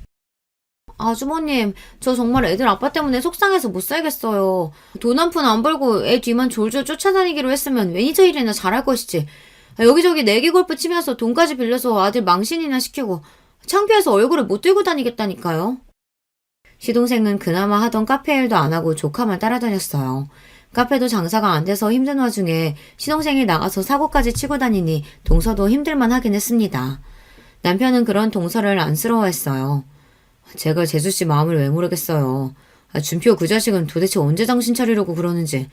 아주머님, 저 정말 애들 아빠 때문에 속상해서 못 살겠어요. 돈 한 푼 안 벌고 애 뒤만 졸졸 쫓아다니기로 했으면 매니저 일이나 잘할 것이지. 여기저기 내기 골프 치면서 돈까지 빌려서 아들 망신이나 시키고 창피해서 얼굴을 못 들고 다니겠다니까요. 시동생은 그나마 하던 카페 일도 안 하고 조카만 따라다녔어요. 카페도 장사가 안 돼서 힘든 와중에 시동생이 나가서 사고까지 치고 다니니 동서도 힘들만 하긴 했습니다. 남편은 그런 동서를 안쓰러워했어요. 제가 재수씨 마음을 왜 모르겠어요. 준표 그 자식은 도대체 언제 정신 차리려고 그러는지.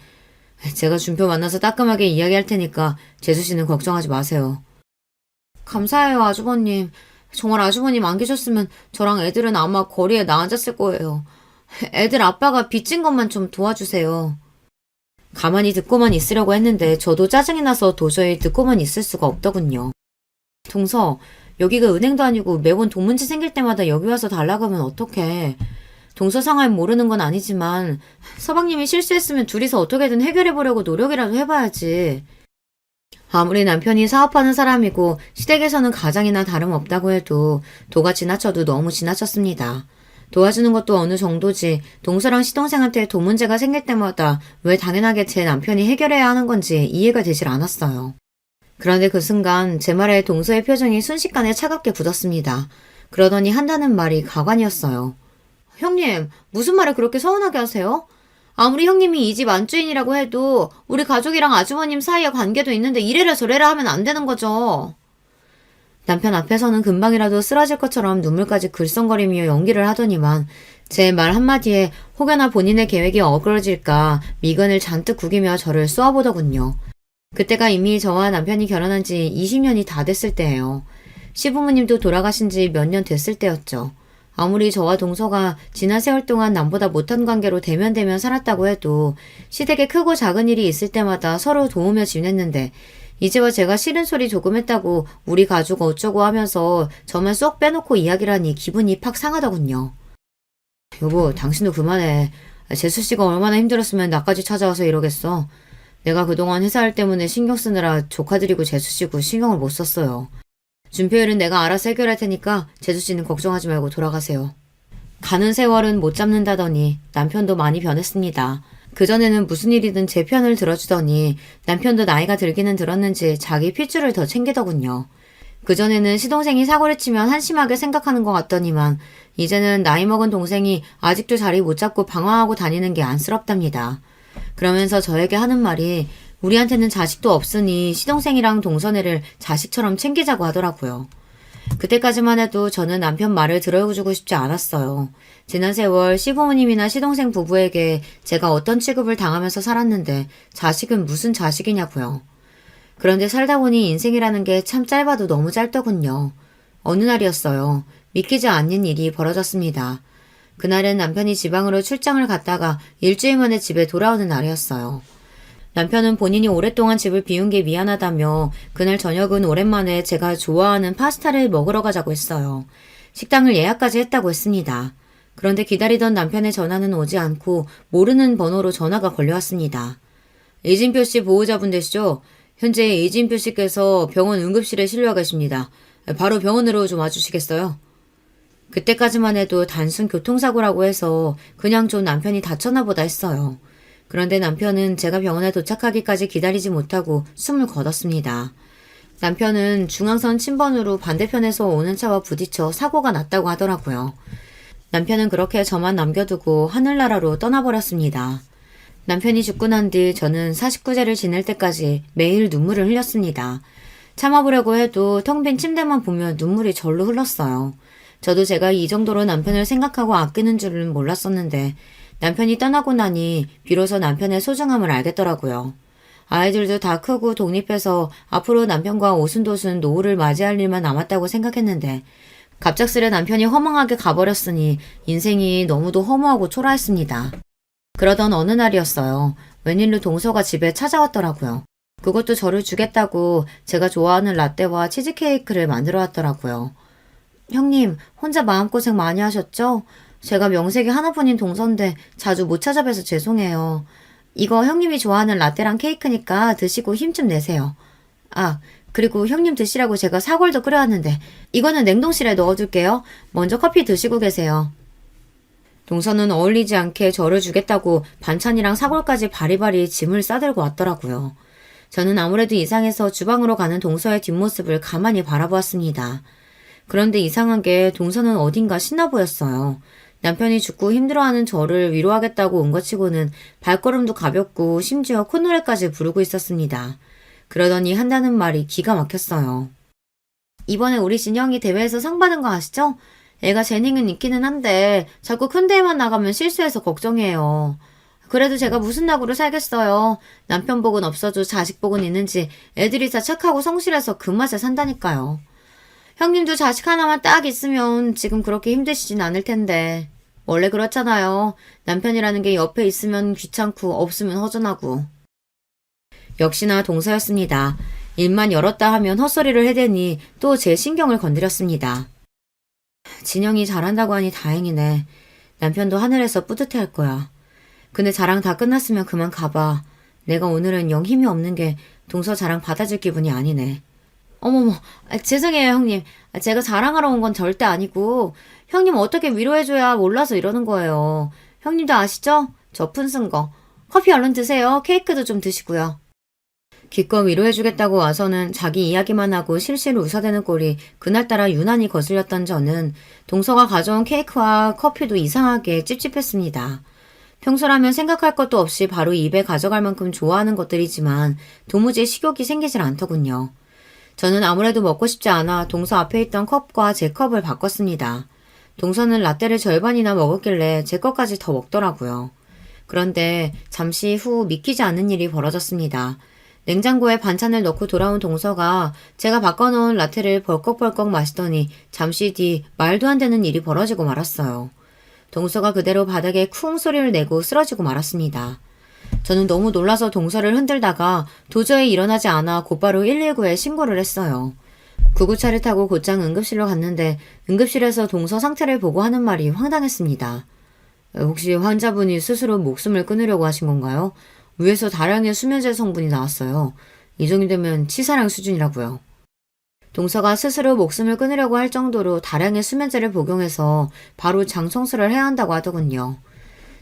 제가 준표 만나서 따끔하게 이야기할 테니까 재수씨는 걱정하지 마세요. 감사해요, 아주버님. 정말 아주버님 안 계셨으면 저랑 애들은 아마 거리에 나앉았을 거예요. 애들 아빠가 빚진 것만 좀 도와주세요. 가만히 듣고만 있으려고 했는데 저도 짜증이 나서 도저히 듣고만 있을 수가 없더군요. 동서, 여기가 은행도 아니고 매번 돈 문제 생길 때마다 여기 와서 달라고 하면 어떡해. 동서 상황 모르는 건 아니지만 서방님이 실수했으면 둘이서 어떻게든 해결해보려고 노력이라도 해봐야지. 아무리 남편이 사업하는 사람이고 시댁에서는 가장이나 다름없다고 해도 도가 지나쳐도 너무 지나쳤습니다. 도와주는 것도 어느 정도지 동서랑 시동생한테 돈 문제가 생길 때마다 왜 당연하게 제 남편이 해결해야 하는 건지 이해가 되질 않았어요. 그런데 그 순간 제 말에 동서의 표정이 순식간에 차갑게 굳었습니다. 그러더니 한다는 말이 가관이었어요. 형님, 무슨 말을 그렇게 서운하게 하세요? 아무리 형님이 이 집 안주인이라고 해도 우리 가족이랑 아주머님 사이에 관계도 있는데 이래라 저래라 하면 안 되는 거죠. 남편 앞에서는 금방이라도 쓰러질 것처럼 눈물까지 글썽거리며 연기를 하더니만 제 말 한마디에 혹여나 본인의 계획이 어그러질까 미간을 잔뜩 구기며 저를 쏘아보더군요. 그때가 이미 저와 남편이 결혼한 지 20년이 다 됐을 때예요. 시부모님도 돌아가신 지 몇 년 됐을 때였죠. 아무리 저와 동서가 지난 세월 동안 남보다 못한 관계로 대면대면 살았다고 해도 시댁에 크고 작은 일이 있을 때마다 서로 도우며 지냈는데 이제와 제가 싫은 소리 조금 했다고 우리 가족 어쩌고 하면서 저만 쏙 빼놓고 이야기를 하니 기분이 팍 상하더군요. 여보, 당신도 그만해. 재수씨가 얼마나 힘들었으면 나까지 찾아와서 이러겠어. 내가 그동안 회사일 때문에 신경 쓰느라 조카들이고 재수씨고 신경을 못 썼어요. 준표일은 내가 알아서 해결할 테니까 재수씨는 걱정하지 말고 돌아가세요. 가는 세월은 못 잡는다더니 남편도 많이 변했습니다. 그전에는 무슨 일이든 제 편을 들어주더니 남편도 나이가 들기는 들었는지 자기 핏줄을 더 챙기더군요. 그전에는 시동생이 사고를 치면 한심하게 생각하는 것 같더니만 이제는 나이 먹은 동생이 아직도 자리 못 잡고 방황하고 다니는 게 안쓰럽답니다. 그러면서 저에게 하는 말이 우리한테는 자식도 없으니 시동생이랑 동서네를 자식처럼 챙기자고 하더라고요. 그때까지만 해도 저는 남편 말을 들어주고 싶지 않았어요. 지난 세월 시부모님이나 시동생 부부에게 제가 어떤 취급을 당하면서 살았는데 자식은 무슨 자식이냐고요. 그런데 살다 보니 인생이라는 게 참 짧아도 너무 짧더군요. 어느 날이었어요. 믿기지 않는 일이 벌어졌습니다. 그날은 남편이 지방으로 출장을 갔다가 일주일 만에 집에 돌아오는 날이었어요. 남편은 본인이 오랫동안 집을 비운 게 미안하다며 그날 저녁은 오랜만에 제가 좋아하는 파스타를 먹으러 가자고 했어요. 식당을 예약까지 했다고 했습니다. 그런데 기다리던 남편의 전화는 오지 않고 모르는 번호로 전화가 걸려왔습니다. 이진표 씨 보호자분 되시죠? 현재 이진표 씨께서 병원 응급실에 실려 계십니다. 바로 병원으로 좀 와주시겠어요? 그때까지만 해도 단순 교통사고라고 해서 그냥 좀 남편이 다쳤나 보다 했어요. 그런데 남편은 제가 병원에 도착하기까지 기다리지 못하고 숨을 거뒀습니다. 남편은 중앙선 침번으로 반대편에서 오는 차와 부딪혀 사고가 났다고 하더라고요. 남편은 그렇게 저만 남겨두고 하늘나라로 떠나버렸습니다. 남편이 죽고 난 뒤 저는 49제를 지낼 때까지 매일 눈물을 흘렸습니다. 참아보려고 해도 텅 빈 침대만 보면 눈물이 절로 흘렀어요. 저도 제가 이 정도로 남편을 생각하고 아끼는 줄은 몰랐었는데 남편이 떠나고 나니 비로소 남편의 소중함을 알겠더라고요. 아이들도 다 크고 독립해서 앞으로 남편과 오순도순 노후를 맞이할 일만 남았다고 생각했는데 갑작스레 남편이 허망하게 가버렸으니 인생이 너무도 허무하고 초라했습니다. 그러던 어느 날이었어요. 웬일로 동서가 집에 찾아왔더라고요. 그것도 저를 주겠다고 제가 좋아하는 라떼와 치즈케이크를 만들어 왔더라고요. 형님, 혼자 마음고생 많이 하셨죠? 제가 명색이 하나뿐인 동서인데 자주 못 찾아뵈서 죄송해요. 이거 형님이 좋아하는 라떼랑 케이크니까 드시고 힘 좀 내세요. 아, 그리고 형님 드시라고 제가 사골도 끓여왔는데 이거는 냉동실에 넣어둘게요. 먼저 커피 드시고 계세요. 동서는 어울리지 않게 저를 주겠다고 반찬이랑 사골까지 바리바리 짐을 싸들고 왔더라고요. 저는 아무래도 이상해서 주방으로 가는 동서의 뒷모습을 가만히 바라보았습니다. 그런데 이상하게 동서는 어딘가 신나 보였어요. 남편이 죽고 힘들어하는 저를 위로하겠다고 온 것 치고는 발걸음도 가볍고 심지어 콧노래까지 부르고 있었습니다. 그러더니 한다는 말이 기가 막혔어요. 이번에 우리 진영이 대회에서 상 받은 거 아시죠? 애가 재능은 있기는 한데 자꾸 큰 대회만 나가면 실수해서 걱정이에요. 그래도 제가 무슨 낙으로 살겠어요. 남편 복은 없어도 자식 복은 있는지 애들이 다 착하고 성실해서 그 맛에 산다니까요. 형님도 자식 하나만 딱 있으면 지금 그렇게 힘드시진 않을 텐데. 원래 그렇잖아요. 남편이라는 게 옆에 있으면 귀찮고 없으면 허전하고. 역시나 동서였습니다. 입만 열었다 하면 헛소리를 해대니 또 제 신경을 건드렸습니다. 진영이 잘한다고 하니 다행이네. 남편도 하늘에서 뿌듯해할 거야. 근데 자랑 다 끝났으면 그만 가봐. 내가 오늘은 영 힘이 없는 게 동서 자랑 받아줄 기분이 아니네. 어머머, 죄송해요 형님. 제가 자랑하러 온 건 절대 아니고 형님 어떻게 위로해줘야 몰라서 이러는 거예요. 형님도 아시죠? 저 푼 쓴 거. 커피 얼른 드세요. 케이크도 좀 드시고요. 기껏 위로해주겠다고 와서는 자기 이야기만 하고 실실 웃어대는 꼴이 그날따라 유난히 거슬렸던 저는 동서가 가져온 케이크와 커피도 이상하게 찝찝했습니다. 평소라면 생각할 것도 없이 바로 입에 가져갈 만큼 좋아하는 것들이지만 도무지 식욕이 생기질 않더군요. 저는 아무래도 먹고 싶지 않아 동서 앞에 있던 컵과 제 컵을 바꿨습니다. 동서는 라떼를 절반이나 먹었길래 제 것까지 더 먹더라고요. 그런데 잠시 후 믿기지 않는 일이 벌어졌습니다. 냉장고에 반찬을 넣고 돌아온 동서가 제가 바꿔놓은 라떼를 벌컥벌컥 마시더니 잠시 뒤 말도 안 되는 일이 벌어지고 말았어요. 동서가 그대로 바닥에 쿵 소리를 내고 쓰러지고 말았습니다. 저는 너무 놀라서 동서를 흔들다가 도저히 일어나지 않아 곧바로 119에 신고를 했어요. 구급차를 타고 곧장 응급실로 갔는데 응급실에서 동서 상태를 보고 하는 말이 황당했습니다. 혹시 환자분이 스스로 목숨을 끊으려고 하신 건가요? 위에서 다량의 수면제 성분이 나왔어요. 이 정도 되면 치사량 수준이라고요. 동서가 스스로 목숨을 끊으려고 할 정도로 다량의 수면제를 복용해서 바로 장성수를 해야 한다고 하더군요.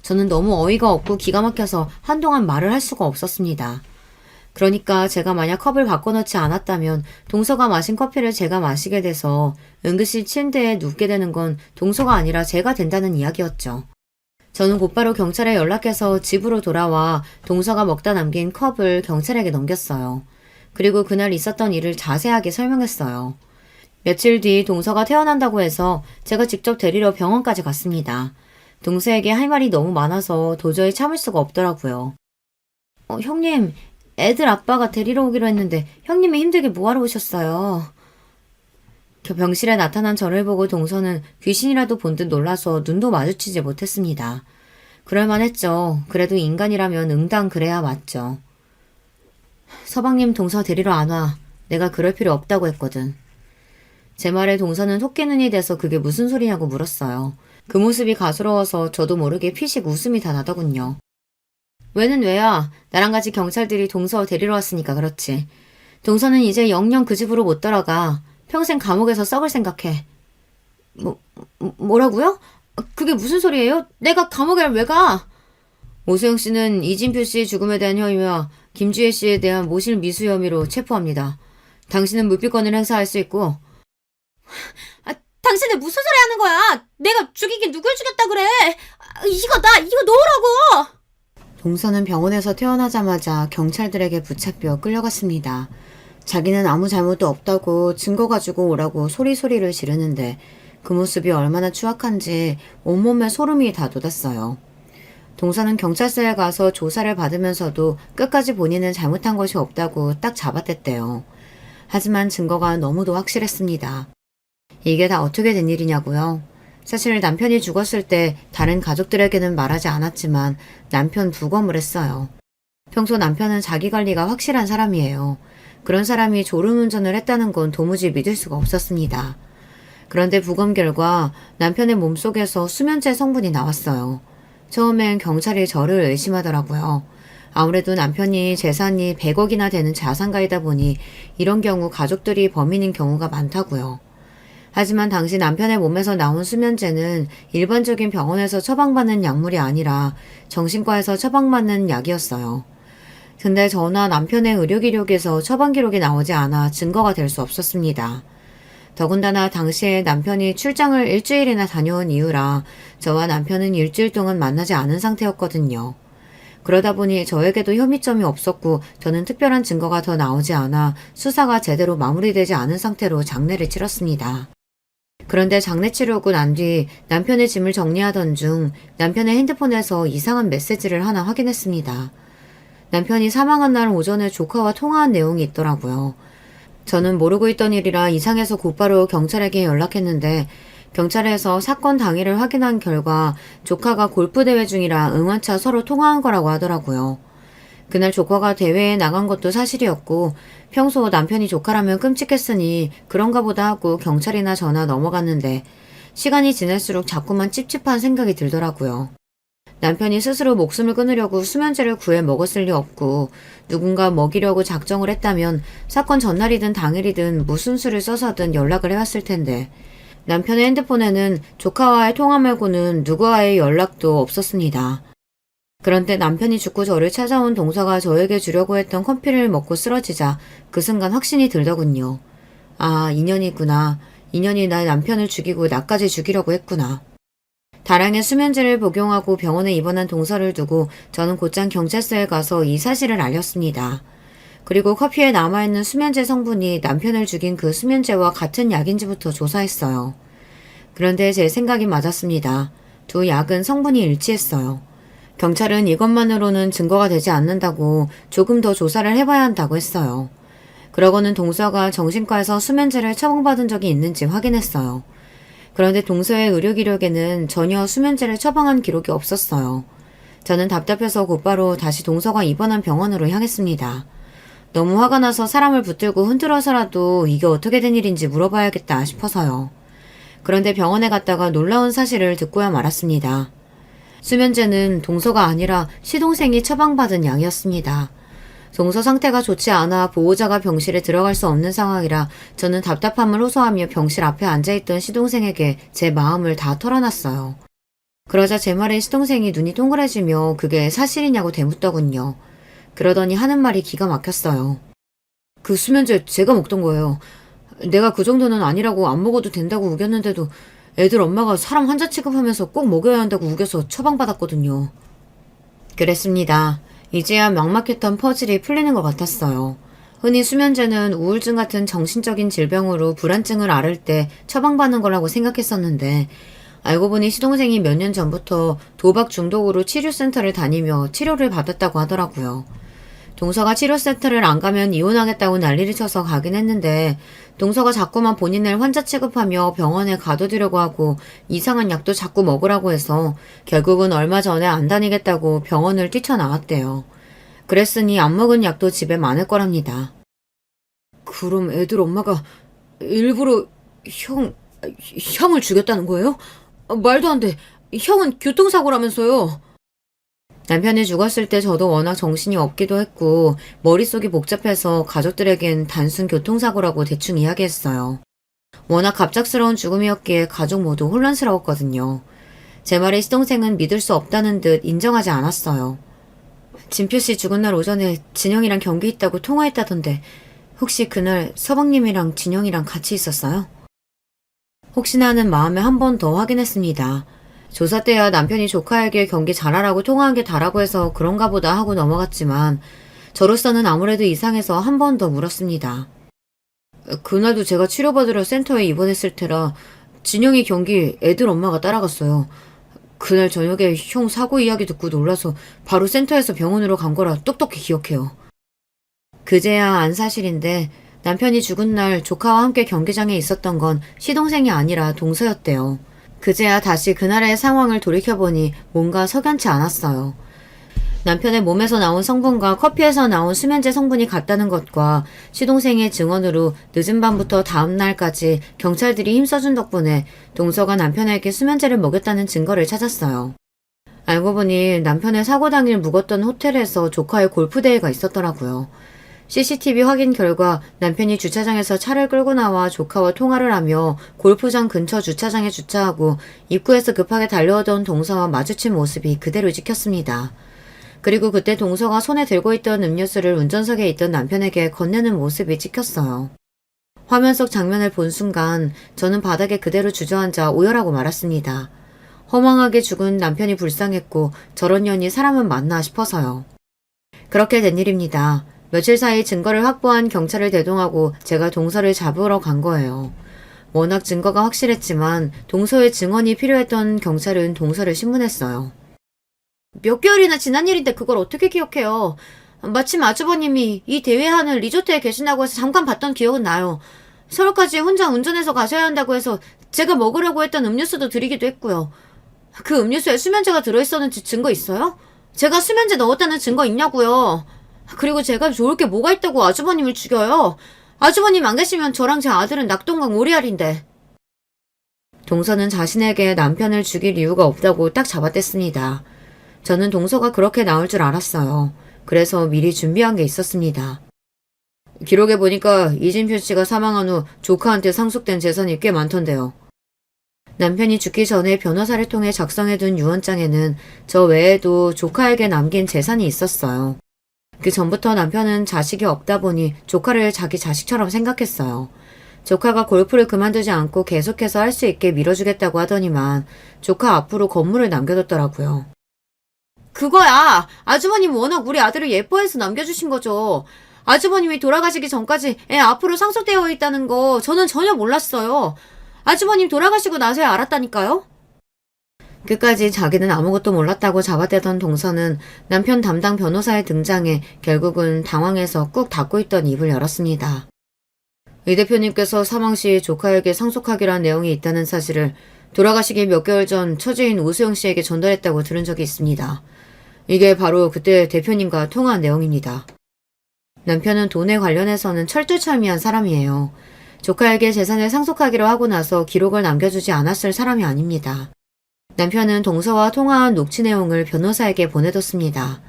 저는 너무 어이가 없고 기가 막혀서 한동안 말을 할 수가 없었습니다. 그러니까 제가 만약 컵을 바꿔놓지 않았다면 동서가 마신 커피를 제가 마시게 돼서 응급실 침대에 눕게 되는 건 동서가 아니라 제가 된다는 이야기였죠. 저는 곧바로 경찰에 연락해서 집으로 돌아와 동서가 먹다 남긴 컵을 경찰에게 넘겼어요. 그리고 그날 있었던 일을 자세하게 설명했어요. 며칠 뒤 동서가 퇴원한다고 해서 제가 직접 데리러 병원까지 갔습니다. 동서에게 할 말이 너무 많아서 도저히 참을 수가 없더라고요. 형님, 애들 아빠가 데리러 오기로 했는데 형님이 힘들게 뭐하러 오셨어요? 병실에 나타난 저를 보고 동서는 귀신이라도 본 듯 놀라서 눈도 마주치지 못했습니다. 그럴만했죠. 그래도 인간이라면 응당 그래야 맞죠. 서방님 동서 데리러 안 와. 내가 그럴 필요 없다고 했거든. 제 말에 동서는 토끼눈이 돼서 그게 무슨 소리냐고 물었어요. 그 모습이 가스러워서 저도 모르게 피식 웃음이 다 나더군요. 왜는 왜야. 나랑 같이 경찰들이 동서 데리러 왔으니까 그렇지. 동서는 이제 영영 그 집으로 못 돌아가. 평생 감옥에서 썩을 생각해. 뭐라고요? 그게 무슨 소리예요? 내가 감옥에 왜 가? 오수영 씨는 이진표 씨의 죽음에 대한 혐의와 김주혜 씨에 대한 모실 미수 혐의로 체포합니다. 당신은 무피권을 행사할 수 있고. 당신은 무슨 소리 하는 거야? 내가 죽이긴 누굴 죽였다 그래? 이거 놓으라고! 동서는 병원에서 퇴원하자마자 경찰들에게 붙잡혀 끌려갔습니다. 자기는 아무 잘못도 없다고 증거 가지고 오라고 소리소리를 지르는데 그 모습이 얼마나 추악한지 온몸에 소름이 다 돋았어요. 동서는 경찰서에 가서 조사를 받으면서도 끝까지 본인은 잘못한 것이 없다고 딱 잡아댔대요. 하지만 증거가 너무도 확실했습니다. 이게 다 어떻게 된 일이냐고요? 사실 남편이 죽었을 때 다른 가족들에게는 말하지 않았지만 남편 부검을 했어요. 평소 남편은 자기 관리가 확실한 사람이에요. 그런 사람이 졸음운전을 했다는 건 도무지 믿을 수가 없었습니다. 그런데 부검 결과 남편의 몸속에서 수면제 성분이 나왔어요. 처음엔 경찰이 저를 의심하더라고요. 아무래도 남편이 재산이 100억이나 되는 자산가이다 보니 이런 경우 가족들이 범인인 경우가 많다고요. 하지만 당시 남편의 몸에서 나온 수면제는 일반적인 병원에서 처방받는 약물이 아니라 정신과에서 처방받는 약이었어요. 근데 저나 남편의 의료기록에서 처방 기록이 나오지 않아 증거가 될 수 없었습니다. 더군다나 당시에 남편이 출장을 일주일이나 다녀온 이유라 저와 남편은 일주일 동안 만나지 않은 상태였거든요. 그러다 보니 저에게도 혐의점이 없었고 저는 특별한 증거가 더 나오지 않아 수사가 제대로 마무리되지 않은 상태로 장례를 치렀습니다. 그런데 장례 치르고 난 뒤 남편의 짐을 정리하던 중 남편의 핸드폰에서 이상한 메시지를 하나 확인했습니다. 남편이 사망한 날 오전에 조카와 통화한 내용이 있더라고요. 저는 모르고 있던 일이라 이상해서 곧바로 경찰에게 연락했는데 경찰에서 사건 당일을 확인한 결과 조카가 골프대회 중이라 응원차 서로 통화한 거라고 하더라고요. 그날 조카가 대회에 나간 것도 사실이었고 평소 남편이 조카라면 끔찍했으니 그런가 보다 하고 경찰이나 전화 넘어갔는데 시간이 지날수록 자꾸만 찝찝한 생각이 들더라고요. 남편이 스스로 목숨을 끊으려고 수면제를 구해 먹었을 리 없고 누군가 먹이려고 작정을 했다면 사건 전날이든 당일이든 무슨 수를 써서든 연락을 해왔을 텐데 남편의 핸드폰에는 조카와의 통화 말고는 누구와의 연락도 없었습니다. 그런데 남편이 죽고 저를 찾아온 동서가 저에게 주려고 했던 커피를 먹고 쓰러지자 그 순간 확신이 들더군요. 아, 인연이구나. 인연이 나 남편을 죽이고 나까지 죽이려고 했구나. 다량의 수면제를 복용하고 병원에 입원한 동서를 두고 저는 곧장 경찰서에 가서 이 사실을 알렸습니다. 그리고 커피에 남아있는 수면제 성분이 남편을 죽인 그 수면제와 같은 약인지부터 조사했어요. 그런데 제 생각이 맞았습니다. 두 약은 성분이 일치했어요. 경찰은 이것만으로는 증거가 되지 않는다고 조금 더 조사를 해봐야 한다고 했어요. 그러고는 동서가 정신과에서 수면제를 처방받은 적이 있는지 확인했어요. 그런데 동서의 의료 기록에는 전혀 수면제를 처방한 기록이 없었어요. 저는 답답해서 곧바로 다시 동서가 입원한 병원으로 향했습니다. 너무 화가 나서 사람을 붙들고 흔들어서라도 이게 어떻게 된 일인지 물어봐야겠다 싶어서요. 그런데 병원에 갔다가 놀라운 사실을 듣고야 말았습니다. 수면제는 동서가 아니라 시동생이 처방받은 양이었습니다. 동서 상태가 좋지 않아 보호자가 병실에 들어갈 수 없는 상황이라 저는 답답함을 호소하며 병실 앞에 앉아있던 시동생에게 제 마음을 다 털어놨어요. 그러자 제 말에 시동생이 눈이 동그래지며 그게 사실이냐고 되묻더군요. 그러더니 하는 말이 기가 막혔어요. 그 수면제 제가 먹던 거예요. 내가 그 정도는 아니라고 안 먹어도 된다고 우겼는데도 애들 엄마가 사람 환자 취급하면서 꼭 먹여야 한다고 우겨서 처방받았거든요. 그랬습니다. 이제야 막막했던 퍼즐이 풀리는 것 같았어요. 흔히 수면제는 우울증 같은 정신적인 질병으로 불안증을 앓을 때 처방받는 거라고 생각했었는데 알고 보니 시동생이 몇 년 전부터 도박 중독으로 치료센터를 다니며 치료를 받았다고 하더라고요. 동서가 치료센터를 안 가면 이혼하겠다고 난리를 쳐서 가긴 했는데 동서가 자꾸만 본인을 환자 취급하며 병원에 가둬두려고 하고 이상한 약도 자꾸 먹으라고 해서 결국은 얼마 전에 안 다니겠다고 병원을 뛰쳐나왔대요. 그랬으니 안 먹은 약도 집에 많을 거랍니다. 그럼 애들 엄마가 일부러 형을 죽였다는 거예요? 말도 안 돼. 형은 교통사고라면서요. 남편이 죽었을 때 저도 워낙 정신이 없기도 했고 머릿속이 복잡해서 가족들에겐 단순 교통사고라고 대충 이야기했어요. 워낙 갑작스러운 죽음이었기에 가족 모두 혼란스러웠거든요. 제 말에 시동생은 믿을 수 없다는 듯 인정하지 않았어요. 진표씨 죽은 날 오전에 진영이랑 경기 있다고 통화했다던데 혹시 그날 서방님이랑 진영이랑 같이 있었어요? 혹시나 하는 마음에 한 번 더 확인했습니다. 조사 때야 남편이 조카에게 경기 잘하라고 통화한 게 다라고 해서 그런가 보다 하고 넘어갔지만 저로서는 아무래도 이상해서 한 번 더 물었습니다. 그날도 제가 치료받으러 센터에 입원했을 테라 진영이 경기 애들 엄마가 따라갔어요. 그날 저녁에 형 사고 이야기 듣고 놀라서 바로 센터에서 병원으로 간 거라 똑똑히 기억해요. 그제야 안 사실인데 남편이 죽은 날 조카와 함께 경기장에 있었던 건 시동생이 아니라 동서였대요. 그제야 다시 그날의 상황을 돌이켜보니 뭔가 석연치 않았어요. 남편의 몸에서 나온 성분과 커피에서 나온 수면제 성분이 같다는 것과 시동생의 증언으로 늦은 밤부터 다음 날까지 경찰들이 힘써준 덕분에 동서가 남편에게 수면제를 먹였다는 증거를 찾았어요. 알고 보니 남편의 사고 당일 묵었던 호텔에서 조카의 골프대회가 있었더라고요. CCTV 확인 결과 남편이 주차장에서 차를 끌고 나와 조카와 통화를 하며 골프장 근처 주차장에 주차하고 입구에서 급하게 달려오던 동서와 마주친 모습이 그대로 찍혔습니다. 그리고 그때 동서가 손에 들고 있던 음료수를 운전석에 있던 남편에게 건네는 모습이 찍혔어요. 화면 속 장면을 본 순간 저는 바닥에 그대로 주저앉아 오열하고 말았습니다. 허망하게 죽은 남편이 불쌍했고 저런 년이 사람은 맞나 싶어서요. 그렇게 된 일입니다. 며칠 사이 증거를 확보한 경찰을 대동하고 제가 동서를 잡으러 간 거예요. 워낙 증거가 확실했지만 동서의 증언이 필요했던 경찰은 동서를 신문했어요. 몇 개월이나 지난 일인데 그걸 어떻게 기억해요? 마침 아주버님이 이 대회하는 리조트에 계신다고 해서 잠깐 봤던 기억은 나요. 서울까지 혼자 운전해서 가셔야 한다고 해서 제가 먹으려고 했던 음료수도 드리기도 했고요. 그 음료수에 수면제가 들어있었는지 증거 있어요? 제가 수면제 넣었다는 증거 있냐고요. 그리고 제가 좋을 게 뭐가 있다고 아주버님을 죽여요. 아주버님 안 계시면 저랑 제 아들은 낙동강 오리알인데. 동서는 자신에게 남편을 죽일 이유가 없다고 딱 잡아댔습니다. 저는 동서가 그렇게 나올 줄 알았어요. 그래서 미리 준비한 게 있었습니다. 기록에 보니까 이진표 씨가 사망한 후 조카한테 상속된 재산이 꽤 많던데요. 남편이 죽기 전에 변호사를 통해 작성해둔 유언장에는 저 외에도 조카에게 남긴 재산이 있었어요. 그 전부터 남편은 자식이 없다 보니 조카를 자기 자식처럼 생각했어요. 조카가 골프를 그만두지 않고 계속해서 할 수 있게 밀어주겠다고 하더니만 조카 앞으로 건물을 남겨뒀더라고요. 그거야! 아주버님 워낙 우리 아들을 예뻐해서 남겨주신 거죠. 아주버님이 돌아가시기 전까지 애 앞으로 상속되어 있다는 거 저는 전혀 몰랐어요. 아주버님 돌아가시고 나서야 알았다니까요? 끝까지 자기는 아무것도 몰랐다고 잡아대던 동서는 남편 담당 변호사의 등장에 결국은 당황해서 꾹 닫고 있던 입을 열었습니다. 이 대표님께서 사망 시 조카에게 상속하기로 한 내용이 있다는 사실을 돌아가시기 몇 개월 전 처제인 오수영 씨에게 전달했다고 들은 적이 있습니다. 이게 바로 그때 대표님과 통화한 내용입니다. 남편은 돈에 관련해서는 철두철미한 사람이에요. 조카에게 재산을 상속하기로 하고 나서 기록을 남겨주지 않았을 사람이 아닙니다. 남편은 동서와 통화한 녹취 내용을 변호사에게 보내뒀습니다.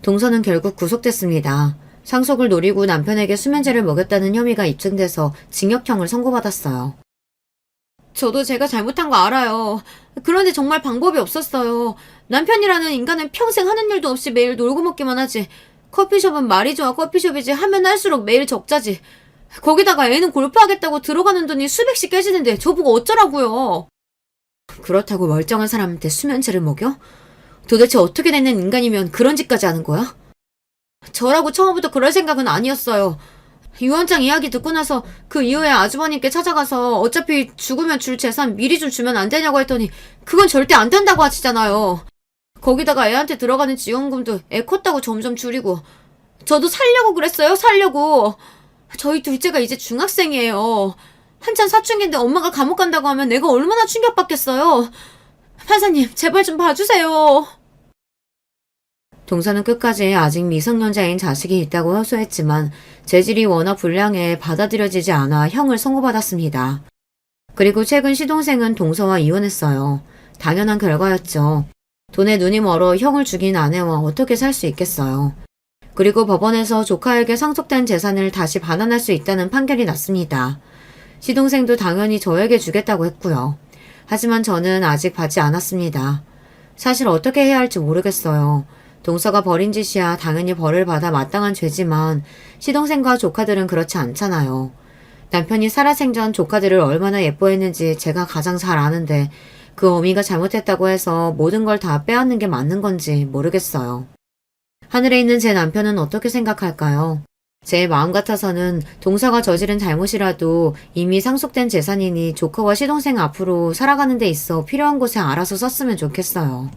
동서는 결국 구속됐습니다. 상속을 노리고 남편에게 수면제를 먹였다는 혐의가 입증돼서 징역형을 선고받았어요. 저도 제가 잘못한 거 알아요. 그런데 정말 방법이 없었어요. 남편이라는 인간은 평생 하는 일도 없이 매일 놀고 먹기만 하지. 커피숍은 말이 좋아 커피숍이지 하면 할수록 매일 적자지. 거기다가 애는 골프하겠다고 들어가는 돈이 수백씩 깨지는데 저보고 어쩌라고요. 그렇다고 멀쩡한 사람한테 수면제를 먹여? 도대체 어떻게 되는 인간이면 그런 짓까지 하는 거야? 저라고 처음부터 그럴 생각은 아니었어요. 유언장 이야기 듣고 나서 그 이후에 아주버님께 찾아가서 어차피 죽으면 줄 재산 미리 좀 주면 안 되냐고 했더니 그건 절대 안 된다고 하시잖아요. 거기다가 애한테 들어가는 지원금도 애 컸다고 점점 줄이고 저도 살려고 그랬어요. 살려고. 저희 둘째가 이제 중학생이에요. 한참 사춘기인데 엄마가 감옥 간다고 하면 내가 얼마나 충격받겠어요. 판사님 제발 좀 봐주세요. 동서는 끝까지 아직 미성년자인 자식이 있다고 호소했지만 재질이 워낙 불량해 받아들여지지 않아 형을 선고받았습니다. 그리고 최근 시동생은 동서와 이혼했어요. 당연한 결과였죠. 돈에 눈이 멀어 형을 죽인 아내와 어떻게 살 수 있겠어요. 그리고 법원에서 조카에게 상속된 재산을 다시 반환할 수 있다는 판결이 났습니다. 시동생도 당연히 저에게 주겠다고 했고요. 하지만 저는 아직 받지 않았습니다. 사실 어떻게 해야 할지 모르겠어요. 동서가 벌인 짓이야 당연히 벌을 받아 마땅한 죄지만 시동생과 조카들은 그렇지 않잖아요. 남편이 살아생전 조카들을 얼마나 예뻐했는지 제가 가장 잘 아는데 그 어미가 잘못했다고 해서 모든 걸 다 빼앗는 게 맞는 건지 모르겠어요. 하늘에 있는 제 남편은 어떻게 생각할까요? 제 마음 같아서는 동서가 저지른 잘못이라도 이미 상속된 재산이니 조카와 시동생 앞으로 살아가는 데 있어 필요한 곳에 알아서 썼으면 좋겠어요.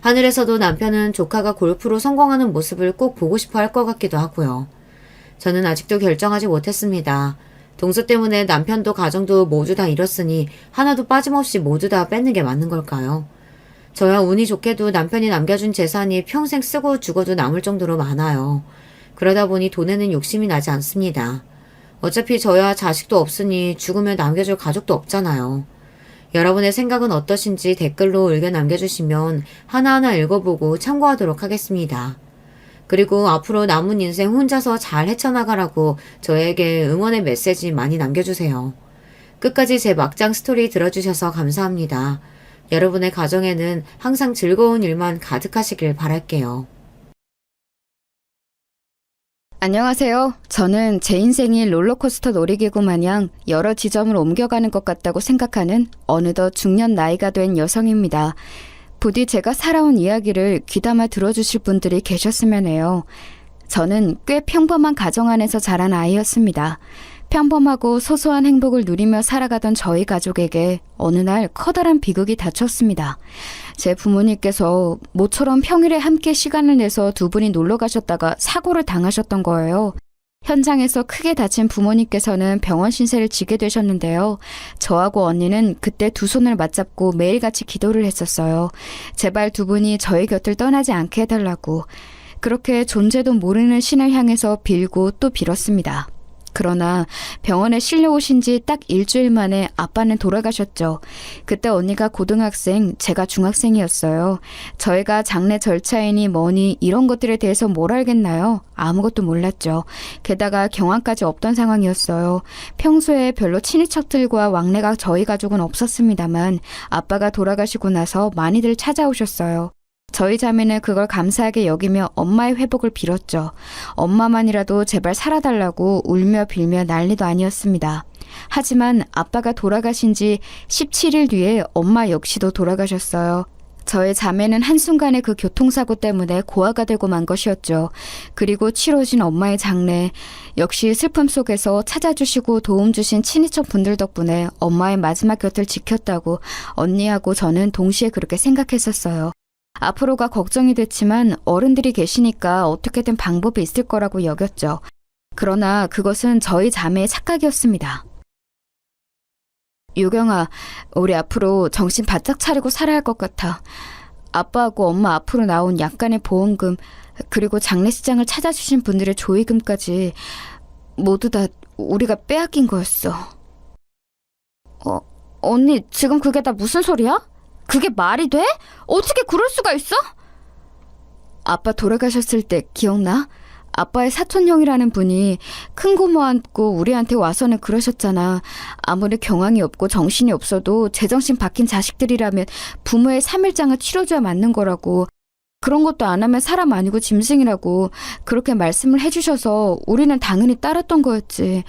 하늘에서도 남편은 조카가 골프로 성공하는 모습을 꼭 보고 싶어 할 것 같기도 하고요. 저는 아직도 결정하지 못했습니다. 동서 때문에 남편도 가정도 모두 다 잃었으니 하나도 빠짐없이 모두 다 뺏는 게 맞는 걸까요? 저야 운이 좋게도 남편이 남겨준 재산이 평생 쓰고 죽어도 남을 정도로 많아요. 그러다 보니 돈에는 욕심이 나지 않습니다. 어차피 저야 자식도 없으니 죽으면 남겨줄 가족도 없잖아요. 여러분의 생각은 어떠신지 댓글로 의견 남겨주시면 하나하나 읽어보고 참고하도록 하겠습니다. 그리고 앞으로 남은 인생 혼자서 잘 헤쳐나가라고 저에게 응원의 메시지 많이 남겨주세요. 끝까지 제 막장 스토리 들어주셔서 감사합니다. 여러분의 가정에는 항상 즐거운 일만 가득하시길 바랄게요. 안녕하세요. 저는 제 인생이 롤러코스터 놀이기구 마냥 여러 지점을 옮겨가는 것 같다고 생각하는 어느덧 중년 나이가 된 여성입니다. 부디 제가 살아온 이야기를 귀담아 들어주실 분들이 계셨으면 해요. 저는 꽤 평범한 가정 안에서 자란 아이였습니다. 평범하고 소소한 행복을 누리며 살아가던 저희 가족에게 어느 날 커다란 비극이 닥쳤습니다. 제 부모님께서 모처럼 평일에 함께 시간을 내서 두 분이 놀러 가셨다가 사고를 당하셨던 거예요. 현장에서 크게 다친 부모님께서는 병원 신세를 지게 되셨는데요. 저하고 언니는 그때 두 손을 맞잡고 매일같이 기도를 했었어요. 제발 두 분이 저희 곁을 떠나지 않게 해달라고. 그렇게 존재도 모르는 신을 향해서 빌고 또 빌었습니다. 그러나 병원에 실려오신 지 딱 일주일 만에 아빠는 돌아가셨죠. 그때 언니가 고등학생, 제가 중학생이었어요. 저희가 장례 절차이니 뭐니 이런 것들에 대해서 뭘 알겠나요? 아무것도 몰랐죠. 게다가 경황까지 없던 상황이었어요. 평소에 별로 친인척들과 왕래가 저희 가족은 없었습니다만 아빠가 돌아가시고 나서 많이들 찾아오셨어요. 저희 자매는 그걸 감사하게 여기며 엄마의 회복을 빌었죠. 엄마만이라도 제발 살아달라고 울며 빌며 난리도 아니었습니다. 하지만 아빠가 돌아가신 지 17일 뒤에 엄마 역시도 돌아가셨어요. 저의 자매는 한순간에 그 교통사고 때문에 고아가 되고 만 것이었죠. 그리고 치러진 엄마의 장례. 역시 슬픔 속에서 찾아주시고 도움 주신 친인척 분들 덕분에 엄마의 마지막 곁을 지켰다고 언니하고 저는 동시에 그렇게 생각했었어요. 앞으로가 걱정이 됐지만 어른들이 계시니까 어떻게든 방법이 있을 거라고 여겼죠. 그러나 그것은 저희 자매의 착각이었습니다. 유경아, 우리 앞으로 정신 바짝 차리고 살아야 할 것 같아. 아빠하고 엄마 앞으로 나온 약간의 보험금, 그리고 장례식장을 찾아주신 분들의 조의금까지 모두 다 우리가 빼앗긴 거였어. 언니, 지금 그게 다 무슨 소리야? 그게 말이 돼? 어떻게 그럴 수가 있어? 아빠 돌아가셨을 때 기억나? 아빠의 사촌형이라는 분이 큰 고모한테 우리한테 와서는 그러셨잖아. 아무리 경황이 없고 정신이 없어도 제정신 박힌 자식들이라면 부모의 3일장을 치러줘야 맞는 거라고. 그런 것도 안 하면 사람 아니고 짐승이라고 그렇게 말씀을 해주셔서 우리는 당연히 따랐던 거였지.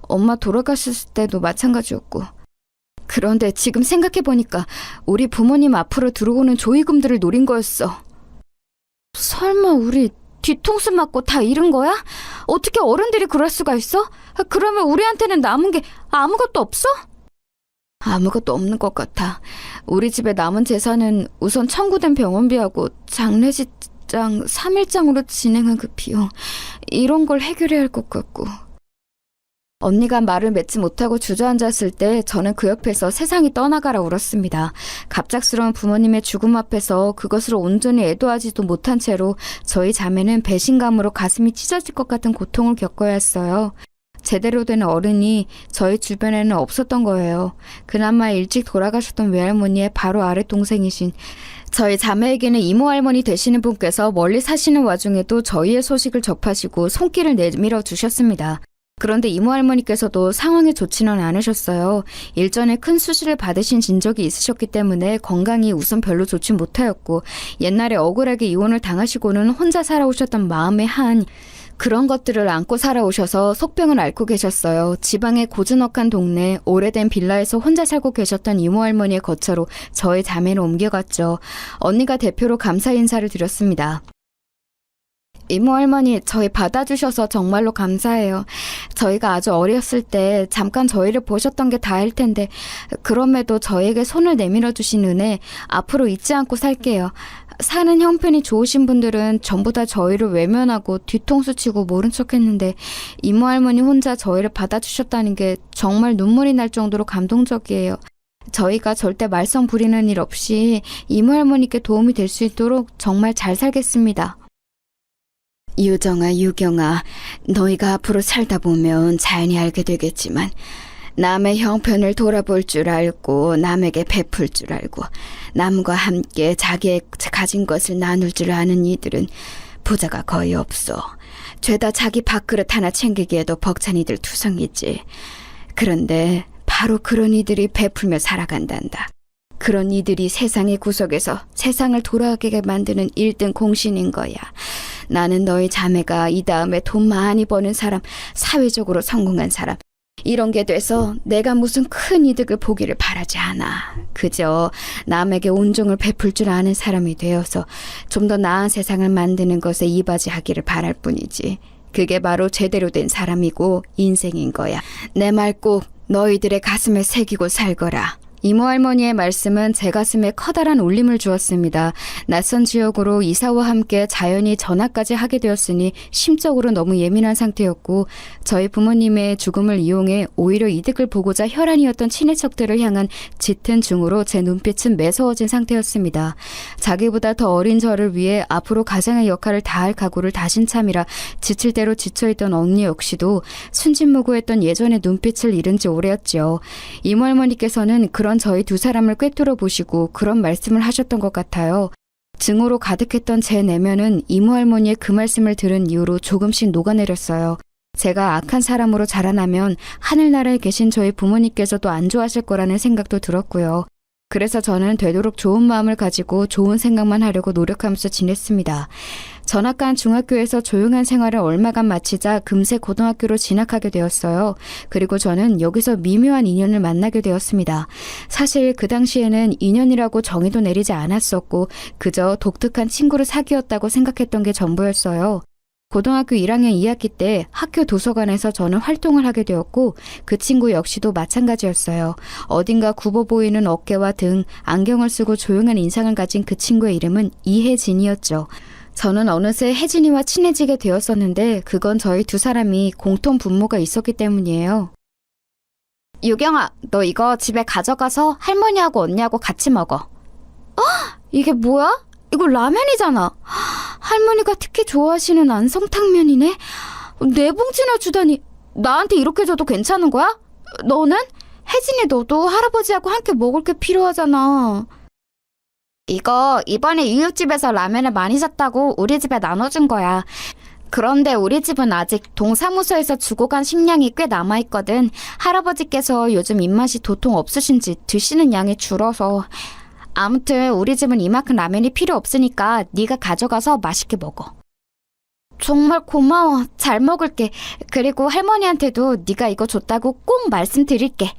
엄마 돌아가셨을 때도 마찬가지였고. 그런데 지금 생각해보니까 우리 부모님 앞으로 들어오는 조의금들을 노린 거였어. 설마 우리 뒤통수 맞고 다 잃은 거야? 어떻게 어른들이 그럴 수가 있어? 그러면 우리한테는 남은 게 아무것도 없어? 아무것도 없는 것 같아. 우리 집에 남은 재산은 우선 청구된 병원비하고 장례식장 3일장으로 진행한 그 비용, 이런 걸 해결해야 할 것 같고. 언니가 말을 맺지 못하고 주저앉았을 때 저는 그 옆에서 세상이 떠나가라 울었습니다. 갑작스러운 부모님의 죽음 앞에서 그것을 온전히 애도하지도 못한 채로 저희 자매는 배신감으로 가슴이 찢어질 것 같은 고통을 겪어야 했어요. 제대로 된 어른이 저희 주변에는 없었던 거예요. 그나마 일찍 돌아가셨던 외할머니의 바로 아래 동생이신 저희 자매에게는 이모 할머니 되시는 분께서 멀리 사시는 와중에도 저희의 소식을 접하시고 손길을 내밀어 주셨습니다. 그런데 이모 할머니께서도 상황이 좋지는 않으셨어요. 일전에 큰 수술을 받으신 진적이 있으셨기 때문에 건강이 우선 별로 좋지 못하였고 옛날에 억울하게 이혼을 당하시고는 혼자 살아오셨던 마음의 한 그런 것들을 안고 살아오셔서 속병을 앓고 계셨어요. 지방의 고즈넉한 동네 오래된 빌라에서 혼자 살고 계셨던 이모 할머니의 거처로 저희 자매를 옮겨갔죠. 언니가 대표로 감사 인사를 드렸습니다. 이모 할머니, 저희 받아주셔서 정말로 감사해요. 저희가 아주 어렸을 때 잠깐 저희를 보셨던 게 다일 텐데 그럼에도 저에게 손을 내밀어 주신 은혜 앞으로 잊지 않고 살게요. 사는 형편이 좋으신 분들은 전부 다 저희를 외면하고 뒤통수 치고 모른 척했는데 이모 할머니 혼자 저희를 받아주셨다는 게 정말 눈물이 날 정도로 감동적이에요. 저희가 절대 말썽 부리는 일 없이 이모 할머니께 도움이 될 수 있도록 정말 잘 살겠습니다. 유정아, 유경아, 너희가 앞으로 살다 보면 자연히 알게 되겠지만 남의 형편을 돌아볼 줄 알고 남에게 베풀 줄 알고 남과 함께 자기의 가진 것을 나눌 줄 아는 이들은 부자가 거의 없어. 죄다 자기 밥그릇 하나 챙기기에도 벅찬 이들 투성이지. 그런데 바로 그런 이들이 베풀며 살아간단다. 그런 이들이 세상의 구석에서 세상을 돌아가게 만드는 1등 공신인 거야. 나는 너희 자매가 이 다음에 돈 많이 버는 사람, 사회적으로 성공한 사람, 이런 게 돼서 내가 무슨 큰 이득을 보기를 바라지 않아. 그저 남에게 온종을 베풀 줄 아는 사람이 되어서 좀 더 나은 세상을 만드는 것에 이바지하기를 바랄 뿐이지. 그게 바로 제대로 된 사람이고 인생인 거야. 내 말 꼭 너희들의 가슴에 새기고 살거라. 이모 할머니의 말씀은 제 가슴에 커다란 울림을 주었습니다. 낯선 지역으로 이사와 함께 자연히 전화까지 하게 되었으니 심적으로 너무 예민한 상태였고 저희 부모님의 죽음을 이용해 오히려 이득을 보고자 혈안이었던 친인척들을 향한 짙은 중으로 제 눈빛은 매서워진 상태였습니다. 자기보다 더 어린 저를 위해 앞으로 가장의 역할을 다할 각오를 다신 참이라 지칠 대로 지쳐있던 언니 역시도 순진무구했던 예전의 눈빛을 잃은 지 오래였지요. 이모 할머니께서는 그런 저희 두 사람을 꿰뚫어 보시고 그런 말씀을 하셨던 것 같아요. 증오로 가득했던 제 내면은 이모 할머니의 그 말씀을 들은 이후로 조금씩 녹아내렸어요. 제가 악한 사람으로 자라나면 하늘나라에 계신 저희 부모님께서도 안 좋아하실 거라는 생각도 들었고요. 그래서 저는 되도록 좋은 마음을 가지고 좋은 생각만 하려고 노력하면서 지냈습니다. 전학간 중학교에서 조용한 생활을 얼마간 마치자 금세 고등학교로 진학하게 되었어요. 그리고 저는 여기서 미묘한 인연을 만나게 되었습니다. 사실 그 당시에는 인연이라고 정의도 내리지 않았었고 그저 독특한 친구를 사귀었다고 생각했던 게 전부였어요. 고등학교 1학년 2학기 때 학교 도서관에서 저는 활동을 하게 되었고 그 친구 역시도 마찬가지였어요. 어딘가 굽어 보이는 어깨와 등, 안경을 쓰고 조용한 인상을 가진 그 친구의 이름은 이혜진이었죠. 저는 어느새 혜진이와 친해지게 되었었는데 그건 저희 두 사람이 공통 분모가 있었기 때문이에요. 유경아, 너 이거 집에 가져가서 할머니하고 언니하고 같이 먹어. 이게 뭐야? 이거 라면이잖아. 할머니가 특히 좋아하시는 안성탕면이네. 네 봉지나 주다니. 나한테 이렇게 줘도 괜찮은 거야? 너는? 혜진이 너도 할아버지하고 함께 먹을 게 필요하잖아. 이거 이번에 이웃집에서 라면을 많이 샀다고 우리 집에 나눠준 거야. 그런데 우리 집은 아직 동사무소에서 주고 간 식량이 꽤 남아있거든. 할아버지께서 요즘 입맛이 도통 없으신지 드시는 양이 줄어서. 아무튼 우리 집은 이만큼 라면이 필요 없으니까 네가 가져가서 맛있게 먹어. 정말 고마워. 잘 먹을게. 그리고 할머니한테도 네가 이거 줬다고 꼭 말씀드릴게.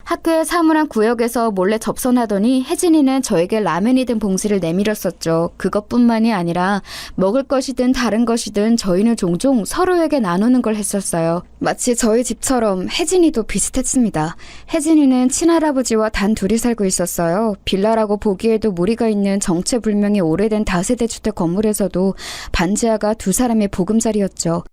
학교의 사물함 구역에서 몰래 접선하더니 혜진이는 저에게 라면이 든 봉지를 내밀었었죠. 그것뿐만이 아니라 먹을 것이든 다른 것이든 저희는 종종 서로에게 나누는 걸 했었어요. 마치 저희 집처럼 혜진이도 비슷했습니다. 혜진이는 친할아버지와 단 둘이 살고 있었어요. 빌라라고 보기에도 무리가 있는 정체불명의 오래된 다세대 주택 건물에서도 반지하가 두 사람의 보금자리였죠.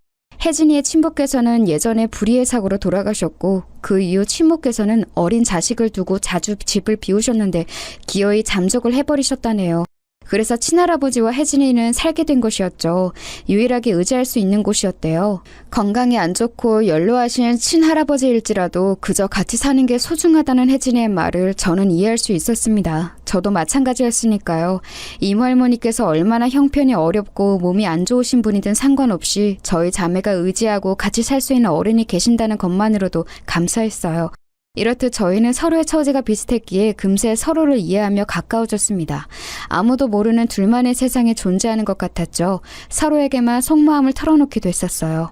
혜진이의 친부께서는 예전에 불의의 사고로 돌아가셨고 그 이후 친모께서는 어린 자식을 두고 자주 집을 비우셨는데 기어이 잠적을 해버리셨다네요. 그래서 친할아버지와 혜진이는 살게 된 곳이었죠. 유일하게 의지할 수 있는 곳이었대요. 건강이 안 좋고 연로하신 친할아버지일지라도 그저 같이 사는 게 소중하다는 혜진이의 말을 저는 이해할 수 있었습니다. 저도 마찬가지였으니까요. 이모 할머니께서 얼마나 형편이 어렵고 몸이 안 좋으신 분이든 상관없이 저희 자매가 의지하고 같이 살 수 있는 어른이 계신다는 것만으로도 감사했어요. 이렇듯 저희는 서로의 처지가 비슷했기에 금세 서로를 이해하며 가까워졌습니다. 아무도 모르는 둘만의 세상에 존재하는 것 같았죠. 서로에게만 속마음을 털어놓게 됐었어요.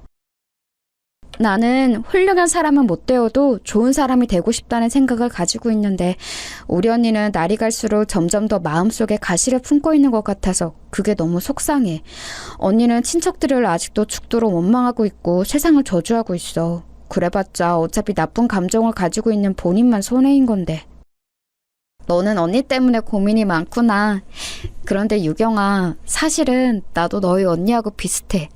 나는 훌륭한 사람은 못 되어도 좋은 사람이 되고 싶다는 생각을 가지고 있는데 우리 언니는 날이 갈수록 점점 더 마음속에 가시를 품고 있는 것 같아서 그게 너무 속상해. 언니는 친척들을 아직도 죽도록 원망하고 있고 세상을 저주하고 있어. 그래봤자 어차피 나쁜 감정을 가지고 있는 본인만 손해인 건데. 너는 언니 때문에 고민이 많구나. 그런데 유경아, 사실은 나도 너희 언니하고 비슷해.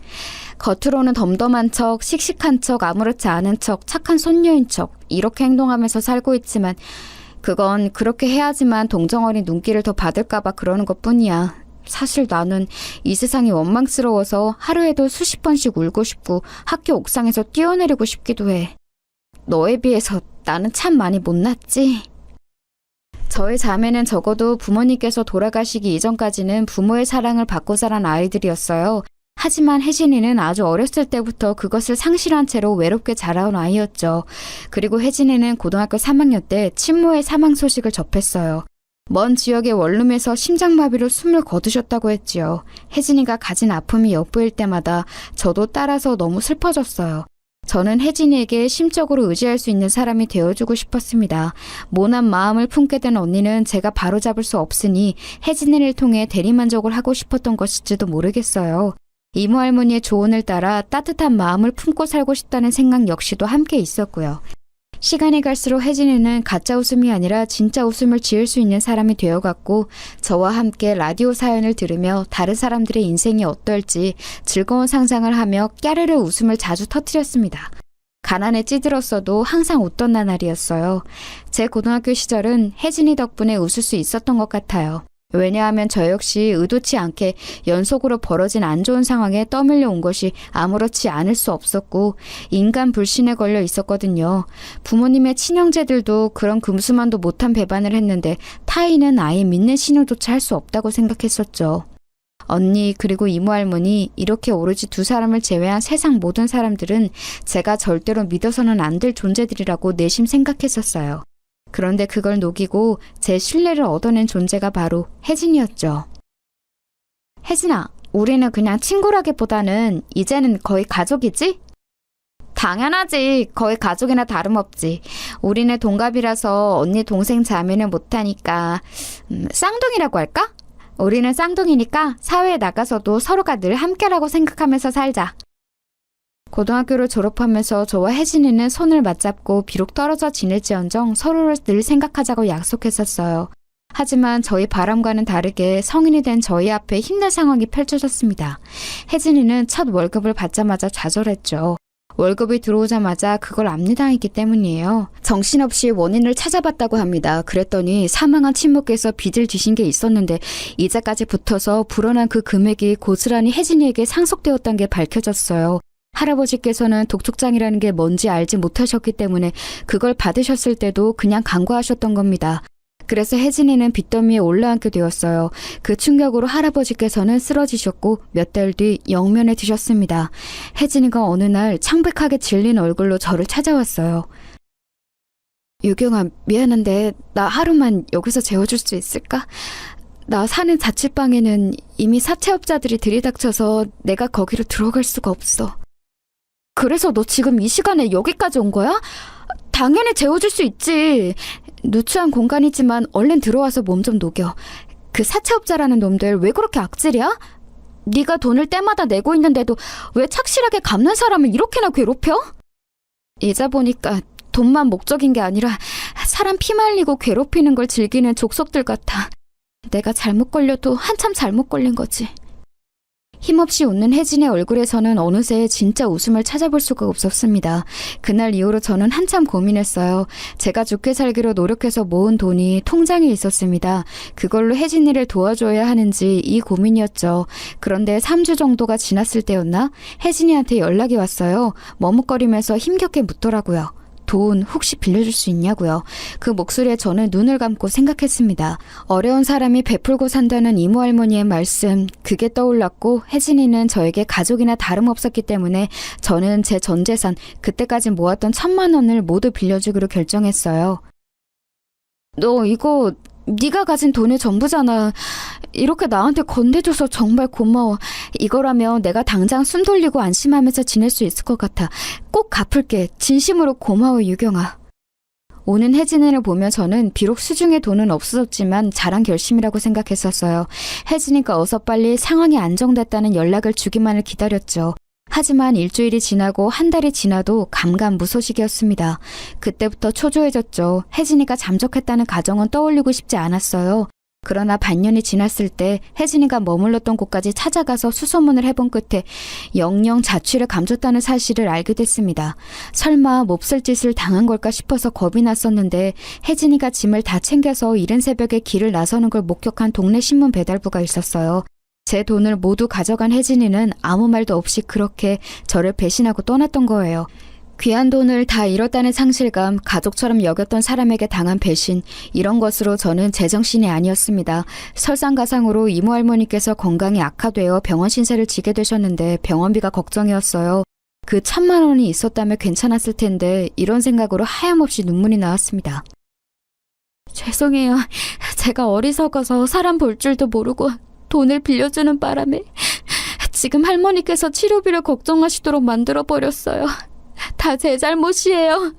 겉으로는 덤덤한 척, 씩씩한 척, 아무렇지 않은 척, 착한 손녀인 척 이렇게 행동하면서 살고 있지만 그건 그렇게 해야지만 동정어린 눈길을 더 받을까봐 그러는 것뿐이야. 사실 나는 이 세상이 원망스러워서 하루에도 수십 번씩 울고 싶고 학교 옥상에서 뛰어내리고 싶기도 해. 너에 비해서 나는 참 많이 못났지? 저희 자매는 적어도 부모님께서 돌아가시기 이전까지는 부모의 사랑을 받고 자란 아이들이었어요. 하지만 혜진이는 아주 어렸을 때부터 그것을 상실한 채로 외롭게 자라온 아이였죠. 그리고 혜진이는 고등학교 3학년 때 친모의 사망 소식을 접했어요. 먼 지역의 원룸에서 심장마비로 숨을 거두셨다고 했지요. 혜진이가 가진 아픔이 엿보일 때마다 저도 따라서 너무 슬퍼졌어요. 저는 혜진이에게 심적으로 의지할 수 있는 사람이 되어주고 싶었습니다. 모난 마음을 품게 된 언니는 제가 바로잡을 수 없으니 혜진이를 통해 대리만족을 하고 싶었던 것일지도 모르겠어요. 이모 할머니의 조언을 따라 따뜻한 마음을 품고 살고 싶다는 생각 역시도 함께 있었고요. 시간이 갈수록 혜진이는 가짜 웃음이 아니라 진짜 웃음을 지을 수 있는 사람이 되어갔고 저와 함께 라디오 사연을 들으며 다른 사람들의 인생이 어떨지 즐거운 상상을 하며 깨르르 웃음을 자주 터뜨렸습니다. 가난에 찌들었어도 항상 웃던 나날이었어요. 제 고등학교 시절은 혜진이 덕분에 웃을 수 있었던 것 같아요. 왜냐하면 저 역시 의도치 않게 연속으로 벌어진 안 좋은 상황에 떠밀려 온 것이 아무렇지 않을 수 없었고 인간 불신에 걸려 있었거든요. 부모님의 친형제들도 그런 금수만도 못한 배반을 했는데 타인은 아예 믿는 신호조차 할 수 없다고 생각했었죠. 언니 그리고 이모 할머니 이렇게 오로지 두 사람을 제외한 세상 모든 사람들은 제가 절대로 믿어서는 안 될 존재들이라고 내심 생각했었어요. 그런데 그걸 녹이고 제 신뢰를 얻어낸 존재가 바로 혜진이었죠. 혜진아, 우리는 그냥 친구라기보다는 이제는 거의 가족이지? 당연하지. 거의 가족이나 다름없지. 우리는 동갑이라서 언니 동생 자매는 못하니까 쌍둥이라고 할까? 우리는 쌍둥이니까 사회에 나가서도 서로가 늘 함께라고 생각하면서 살자. 고등학교를 졸업하면서 저와 혜진이는 손을 맞잡고 비록 떨어져 지낼지언정 서로를 늘 생각하자고 약속했었어요. 하지만 저희 바람과는 다르게 성인이 된 저희 앞에 힘든 상황이 펼쳐졌습니다. 혜진이는 첫 월급을 받자마자 좌절했죠. 월급이 들어오자마자 그걸 압리당했기 때문이에요. 정신없이 원인을 찾아봤다고 합니다. 그랬더니 사망한 친모께서 빚을 지신 게 있었는데 이자까지 붙어서 불어난 그 금액이 고스란히 혜진이에게 상속되었다는 게 밝혀졌어요. 할아버지께서는 독촉장이라는 게 뭔지 알지 못하셨기 때문에 그걸 받으셨을 때도 그냥 간과하셨던 겁니다. 그래서 혜진이는 빚더미에 올라앉게 되었어요. 그 충격으로 할아버지께서는 쓰러지셨고 몇 달 뒤 영면에 드셨습니다. 혜진이가 어느 날 창백하게 질린 얼굴로 저를 찾아왔어요. 유경아, 미안한데 나 하루만 여기서 재워줄 수 있을까? 나 사는 자취방에는 이미 사채업자들이 들이닥쳐서 내가 거기로 들어갈 수가 없어. 그래서 너 지금 이 시간에 여기까지 온 거야? 당연히 재워줄 수 있지. 누추한 공간이지만 얼른 들어와서 몸 좀 녹여. 그 사채업자라는 놈들 왜 그렇게 악질이야? 네가 돈을 때마다 내고 있는데도 왜 착실하게 갚는 사람을 이렇게나 괴롭혀? 이제 보니까 돈만 목적인 게 아니라 사람 피말리고 괴롭히는 걸 즐기는 족속들 같아. 내가 잘못 걸려도 한참 잘못 걸린 거지. 힘없이 웃는 혜진의 얼굴에서는 어느새 진짜 웃음을 찾아볼 수가 없었습니다. 그날 이후로 저는 한참 고민했어요. 제가 좋게 살기로 노력해서 모은 돈이 통장에 있었습니다. 그걸로 혜진이를 도와줘야 하는지 이 고민이었죠. 그런데 3주 정도가 지났을 때였나? 혜진이한테 연락이 왔어요. 머뭇거리면서 힘겹게 묻더라고요. 돈 혹시 빌려줄 수 있냐고요. 그 목소리에 저는 눈을 감고 생각했습니다. 어려운 사람이 베풀고 산다는 이모 할머니의 말씀, 그게 떠올랐고 혜진이는 저에게 가족이나 다름없었기 때문에 저는 제 전 재산, 그때까지 모았던 1,000만 원을 모두 빌려주기로 결정했어요. 너 이거 네가 가진 돈의 전부잖아. 이렇게 나한테 건네줘서 정말 고마워. 이거라면 내가 당장 숨 돌리고 안심하면서 지낼 수 있을 것 같아. 꼭 갚을게. 진심으로 고마워, 유경아. 오는 혜진이를 보며 저는 비록 수중에 돈은 없었지만 잘한 결심이라고 생각했었어요. 혜진이가 어서 빨리 상황이 안정됐다는 연락을 주기만을 기다렸죠. 하지만 일주일이 지나고 한 달이 지나도 감감무소식이었습니다. 그때부터 초조해졌죠. 혜진이가 잠적했다는 가정은 떠올리고 싶지 않았어요. 그러나 반년이 지났을 때 혜진이가 머물렀던 곳까지 찾아가서 수소문을 해본 끝에 영영 자취를 감췄다는 사실을 알게 됐습니다. 설마 몹쓸 짓을 당한 걸까 싶어서 겁이 났었는데 혜진이가 짐을 다 챙겨서 이른 새벽에 길을 나서는 걸 목격한 동네 신문 배달부가 있었어요. 제 돈을 모두 가져간 혜진이는 아무 말도 없이 그렇게 저를 배신하고 떠났던 거예요. 귀한 돈을 다 잃었다는 상실감, 가족처럼 여겼던 사람에게 당한 배신, 이런 것으로 저는 제정신이 아니었습니다. 설상가상으로 이모 할머니께서 건강이 악화되어 병원 신세를 지게 되셨는데 병원비가 걱정이었어요. 그 1,000만 원이 있었다면 괜찮았을 텐데 이런 생각으로 하염없이 눈물이 나왔습니다. 죄송해요. 제가 어리석어서 사람 볼 줄도 모르고 돈을 빌려주는 바람에 지금 할머니께서 치료비를 걱정하시도록 만들어버렸어요. 다 제 잘못이에요.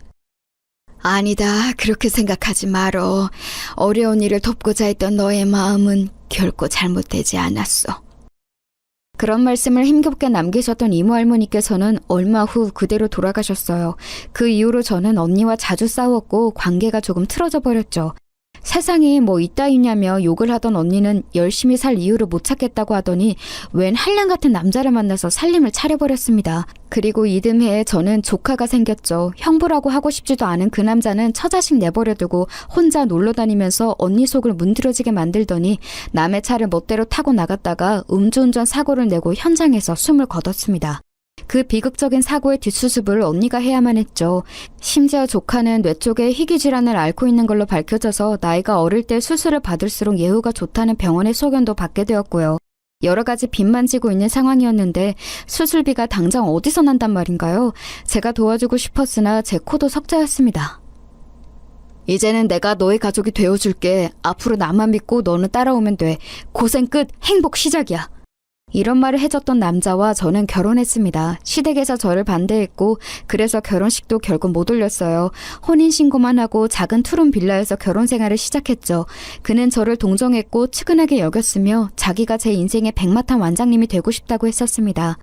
아니다, 그렇게 생각하지 말어. 어려운 일을 돕고자 했던 너의 마음은 결코 잘못되지 않았어. 그런 말씀을 힘겹게 남기셨던 이모 할머니께서는 얼마 후 그대로 돌아가셨어요. 그 이후로 저는 언니와 자주 싸웠고 관계가 조금 틀어져 버렸죠. 세상에 뭐 있다이냐며 욕을 하던 언니는 열심히 살 이유를 못 찾겠다고 하더니 웬 한량 같은 남자를 만나서 살림을 차려버렸습니다. 그리고 이듬해에 저는 조카가 생겼죠. 형부라고 하고 싶지도 않은 그 남자는 처자식 내버려두고 혼자 놀러 다니면서 언니 속을 문드러지게 만들더니 남의 차를 멋대로 타고 나갔다가 음주운전 사고를 내고 현장에서 숨을 거뒀습니다. 그 비극적인 사고의 뒷수습을 언니가 해야만 했죠. 심지어 조카는 뇌 쪽에 희귀 질환을 앓고 있는 걸로 밝혀져서 나이가 어릴 때 수술을 받을수록 예후가 좋다는 병원의 소견도 받게 되었고요. 여러 가지 빚만 지고 있는 상황이었는데 수술비가 당장 어디서 난단 말인가요? 제가 도와주고 싶었으나 제 코도 석자였습니다. 이제는 내가 너의 가족이 되어줄게. 앞으로 나만 믿고 너는 따라오면 돼. 고생 끝, 행복 시작이야. 이런 말을 해줬던 남자와 저는 결혼했습니다. 시댁에서 저를 반대했고 그래서 결혼식도 결국 못 올렸어요. 혼인신고만 하고 작은 투룸 빌라에서 결혼 생활을 시작했죠. 그는 저를 동정했고 측은하게 여겼으며 자기가 제 인생의 백마탄 완장님이 되고 싶다고 했었습니다.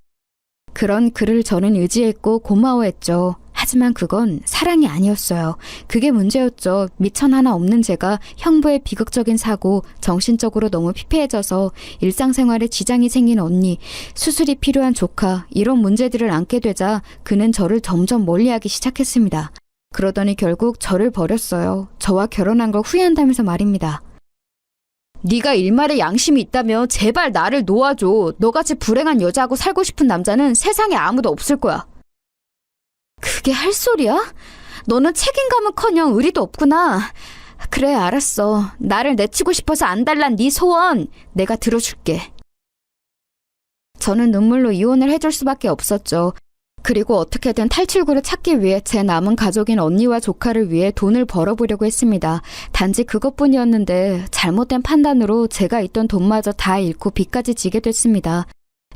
그런 그를 저는 의지했고 고마워했죠. 하지만 그건 사랑이 아니었어요. 그게 문제였죠. 미천 하나 없는 제가 형부의 비극적인 사고, 정신적으로 너무 피폐해져서 일상생활에 지장이 생긴 언니, 수술이 필요한 조카, 이런 문제들을 안게 되자 그는 저를 점점 멀리하기 시작했습니다. 그러더니 결국 저를 버렸어요. 저와 결혼한 걸 후회한다면서 말입니다. 네가 일말의 양심이 있다면 제발 나를 놓아줘. 너같이 불행한 여자하고 살고 싶은 남자는 세상에 아무도 없을 거야. 그게 할 소리야? 너는 책임감은커녕 의리도 없구나. 그래, 알았어. 나를 내치고 싶어서 안달난 네 소원 내가 들어줄게. 저는 눈물로 이혼을 해줄 수밖에 없었죠. 그리고 어떻게든 탈출구를 찾기 위해 제 남은 가족인 언니와 조카를 위해 돈을 벌어보려고 했습니다. 단지 그것뿐이었는데 잘못된 판단으로 제가 있던 돈마저 다 잃고 빚까지 지게 됐습니다.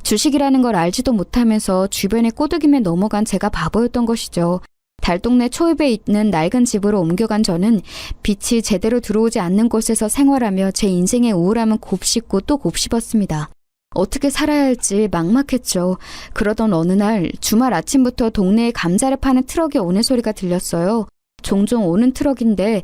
주식이라는 걸 알지도 못하면서 주변에 꼬드김에 넘어간 제가 바보였던 것이죠. 달동네 초입에 있는 낡은 집으로 옮겨간 저는 빛이 제대로 들어오지 않는 곳에서 생활하며 제 인생의 우울함은 곱씹고 또 곱씹었습니다. 어떻게 살아야 할지 막막했죠. 그러던 어느 날 주말 아침부터 동네에 감자를 파는 트럭이 오는 소리가 들렸어요. 종종 오는 트럭인데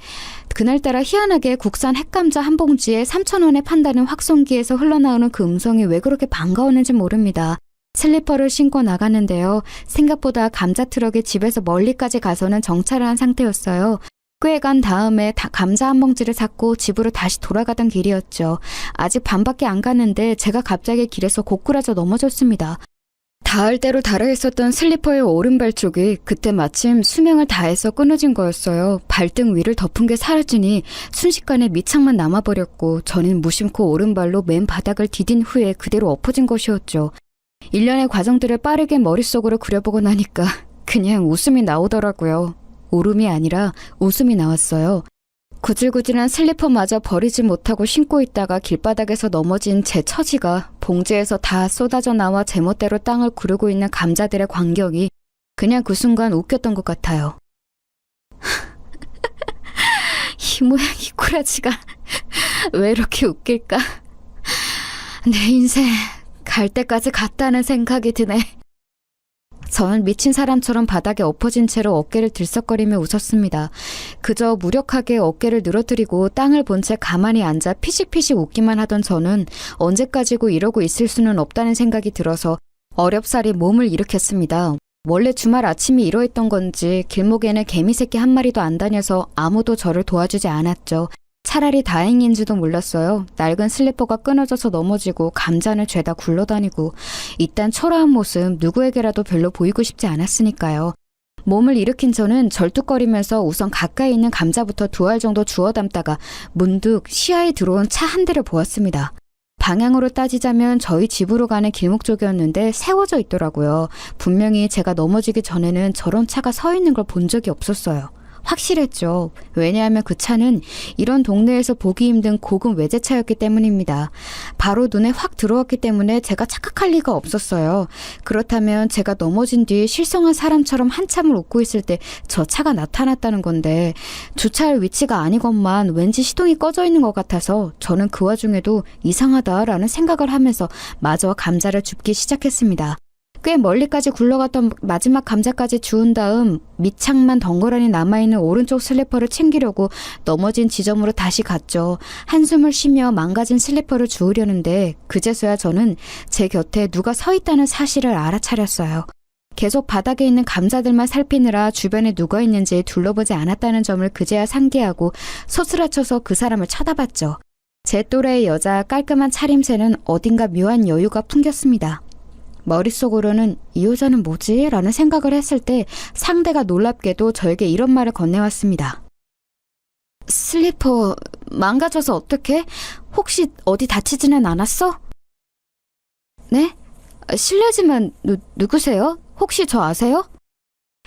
그날따라 희한하게 국산 핵감자 한 봉지에 3,000원에 판다는 확송기에서 흘러나오는 그 음성이 왜 그렇게 반가웠는지 모릅니다. 슬리퍼를 신고 나가는데요. 생각보다 감자 트럭이 집에서 멀리까지 가서는 정차를 한 상태였어요. 꽤 간 다음에 감자 한 봉지를 샀고 집으로 다시 돌아가던 길이었죠. 아직 반밖에 안 갔는데 제가 갑자기 길에서 고꾸라져 넘어졌습니다. 닿을 대로 달아있었던 슬리퍼의 오른발 쪽이 그때 마침 수명을 다해서 끊어진 거였어요. 발등 위를 덮은 게 사라지니 순식간에 밑창만 남아버렸고 저는 무심코 오른발로 맨 바닥을 디딘 후에 그대로 엎어진 것이었죠. 일련의 과정들을 빠르게 머릿속으로 그려보고 나니까 그냥 웃음이 나오더라고요. 울음이 아니라 웃음이 나왔어요. 구질구질한 슬리퍼마저 버리지 못하고 신고 있다가 길바닥에서 넘어진 제 처지가 봉지에서 다 쏟아져 나와 제멋대로 땅을 구르고 있는 감자들의 광경이 그냥 그 순간 웃겼던 것 같아요. 이 모양 이 꼬라지가 왜 이렇게 웃길까? 내 인생 갈 때까지 갔다는 생각이 드네. 저는 미친 사람처럼 바닥에 엎어진 채로 어깨를 들썩거리며 웃었습니다. 그저 무력하게 어깨를 늘어뜨리고 땅을 본 채 가만히 앉아 피식피식 웃기만 하던 저는 언제까지고 이러고 있을 수는 없다는 생각이 들어서 어렵사리 몸을 일으켰습니다. 원래 주말 아침이 이러했던 건지 길목에는 개미새끼 한 마리도 안 다녀서 아무도 저를 도와주지 않았죠. 차라리 다행인지도 몰랐어요. 낡은 슬리퍼가 끊어져서 넘어지고 감자는 죄다 굴러다니고 이딴 초라한 모습 누구에게라도 별로 보이고 싶지 않았으니까요. 몸을 일으킨 저는 절뚝거리면서 우선 가까이 있는 감자부터 2알 정도 주워 담다가 문득 시야에 들어온 차 한 대를 보았습니다. 방향으로 따지자면 저희 집으로 가는 길목 쪽이었는데 세워져 있더라고요. 분명히 제가 넘어지기 전에는 저런 차가 서 있는 걸 본 적이 없었어요. 확실했죠. 왜냐하면 그 차는 이런 동네에서 보기 힘든 고급 외제차였기 때문입니다. 바로 눈에 확 들어왔기 때문에 제가 착각할 리가 없었어요. 그렇다면 제가 넘어진 뒤 실성한 사람처럼 한참을 웃고 있을 때 저 차가 나타났다는 건데 주차할 위치가 아니건만 왠지 시동이 꺼져 있는 것 같아서 저는 그 와중에도 이상하다라는 생각을 하면서 마저 감자를 줍기 시작했습니다. 꽤 멀리까지 굴러갔던 마지막 감자까지 주운 다음 밑창만 덩그러니 남아있는 오른쪽 슬리퍼를 챙기려고 넘어진 지점으로 다시 갔죠. 한숨을 쉬며 망가진 슬리퍼를 주우려는데 그제서야 저는 제 곁에 누가 서 있다는 사실을 알아차렸어요. 계속 바닥에 있는 감자들만 살피느라 주변에 누가 있는지 둘러보지 않았다는 점을 그제야 상기하고 소스라쳐서 그 사람을 쳐다봤죠. 제 또래의 여자 깔끔한 차림새는 어딘가 묘한 여유가 풍겼습니다. 머릿속으로는 이 여자는 뭐지? 라는 생각을 했을 때 상대가 놀랍게도 저에게 이런 말을 건네왔습니다. 슬리퍼 망가져서 어떡해? 혹시 어디 다치지는 않았어? 네? 실례지만 누구세요? 혹시 저 아세요?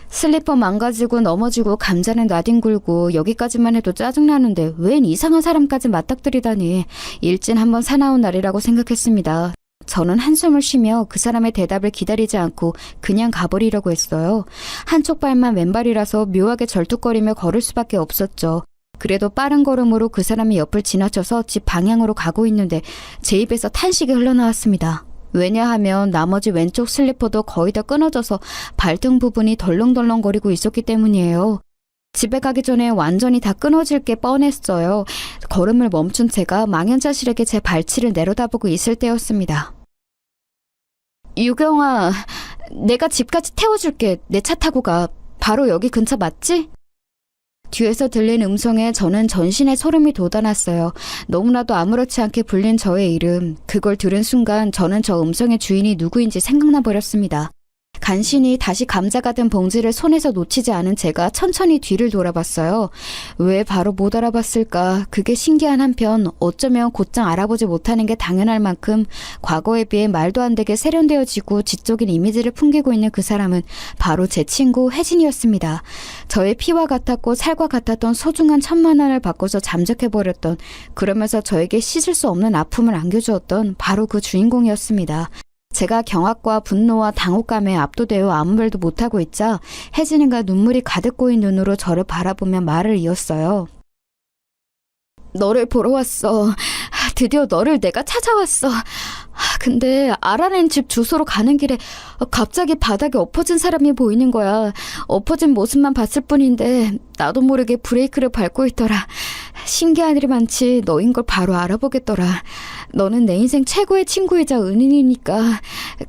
슬리퍼 망가지고 넘어지고 감자는 나뒹굴고 여기까지만 해도 짜증나는데 웬 이상한 사람까지 맞닥뜨리다니 일진 한번 사나운 날이라고 생각했습니다. 저는 한숨을 쉬며 그 사람의 대답을 기다리지 않고 그냥 가버리려고 했어요. 한쪽 발만 왼발이라서 묘하게 절뚝거리며 걸을 수밖에 없었죠. 그래도 빠른 걸음으로 그 사람의 옆을 지나쳐서 집 방향으로 가고 있는데 제 입에서 탄식이 흘러나왔습니다. 왜냐하면 나머지 왼쪽 슬리퍼도 거의 다 끊어져서 발등 부분이 덜렁덜렁거리고 있었기 때문이에요. 집에 가기 전에 완전히 다 끊어질 게 뻔했어요. 걸음을 멈춘 채가 망연자실하게 제 발치를 내려다보고 있을 때였습니다. 유경아, 내가 집까지 태워줄게. 내 차 타고 가. 바로 여기 근처 맞지? 뒤에서 들린 음성에 저는 전신에 소름이 돋아났어요. 너무나도 아무렇지 않게 불린 저의 이름. 그걸 들은 순간 저는 저 음성의 주인이 누구인지 생각나 버렸습니다. 간신히 다시 감자가 든 봉지를 손에서 놓치지 않은 제가 천천히 뒤를 돌아봤어요. 왜 바로 못 알아봤을까? 그게 신기한 한편 어쩌면 곧장 알아보지 못하는 게 당연할 만큼 과거에 비해 말도 안 되게 세련되어지고 지적인 이미지를 풍기고 있는 그 사람은 바로 제 친구 혜진이었습니다. 저의 피와 같았고 살과 같았던 소중한 1,000만 원을 바꿔서 잠적해버렸던, 그러면서 저에게 씻을 수 없는 아픔을 안겨주었던 바로 그 주인공이었습니다. 제가 경악과 분노와 당혹감에 압도되어 아무 말도 못하고 있자 혜진이가 눈물이 가득 고인 눈으로 저를 바라보며 말을 이었어요. 너를 보러 왔어. 드디어 너를 내가 찾아왔어. 근데 알아낸 집 주소로 가는 길에 갑자기 바닥에 엎어진 사람이 보이는 거야. 엎어진 모습만 봤을 뿐인데 나도 모르게 브레이크를 밟고 있더라. 신기한 일이 많지 너인 걸 바로 알아보겠더라. 너는 내 인생 최고의 친구이자 은인이니까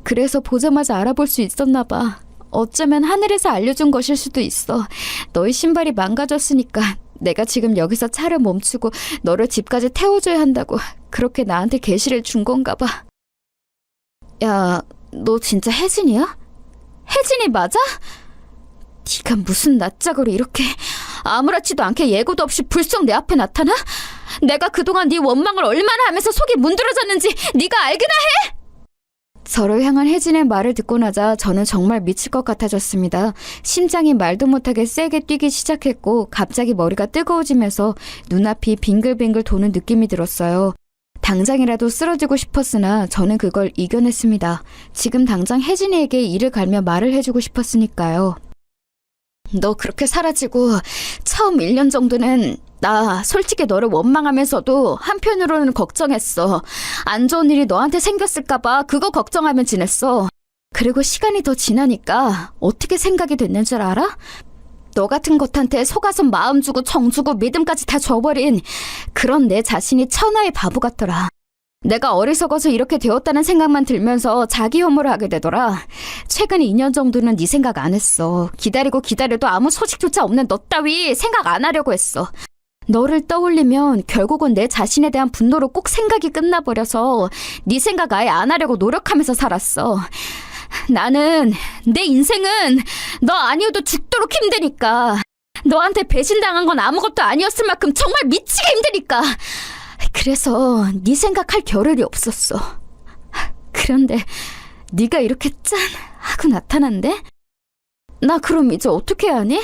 그래서 보자마자 알아볼 수 있었나 봐. 어쩌면 하늘에서 알려준 것일 수도 있어. 너의 신발이 망가졌으니까 내가 지금 여기서 차를 멈추고 너를 집까지 태워줘야 한다고 그렇게 나한테 계시를 준 건가 봐. 야, 너 진짜 혜진이야? 혜진이 맞아? 네가 무슨 낯짝으로 이렇게 아무렇지도 않게 예고도 없이 불쑥 내 앞에 나타나? 내가 그동안 네 원망을 얼마나 하면서 속이 문드러졌는지 네가 알기나 해? 저를 향한 혜진의 말을 듣고 나자 저는 정말 미칠 것 같아졌습니다. 심장이 말도 못하게 세게 뛰기 시작했고 갑자기 머리가 뜨거워지면서 눈앞이 빙글빙글 도는 느낌이 들었어요. 당장이라도 쓰러지고 싶었으나 저는 그걸 이겨냈습니다. 지금 당장 혜진이에게 이를 갈며 말을 해주고 싶었으니까요. 너 그렇게 사라지고 처음 1년 정도는 나 솔직히 너를 원망하면서도 한편으로는 걱정했어. 안 좋은 일이 너한테 생겼을까봐 그거 걱정하며 지냈어. 그리고 시간이 더 지나니까 어떻게 생각이 됐는 줄 알아? 너 같은 것한테 속아서 마음 주고 정 주고 믿음까지 다 줘버린 그런 내 자신이 천하의 바보 같더라. 내가 어리석어서 이렇게 되었다는 생각만 들면서 자기 혐오를 하게 되더라. 최근 2년 정도는 네 생각 안 했어. 기다리고 기다려도 아무 소식조차 없는 너 따위 생각 안 하려고 했어. 너를 떠올리면 결국은 내 자신에 대한 분노로 꼭 생각이 끝나버려서 네 생각 아예 안 하려고 노력하면서 살았어. 나는 내 인생은 너 아니어도 죽도록 힘드니까. 너한테 배신당한 건 아무것도 아니었을 만큼 정말 미치게 힘드니까. 그래서 네 생각할 겨를이 없었어. 그런데 네가 이렇게 짠 하고 나타난대? 나 그럼 이제 어떻게 해야 하니?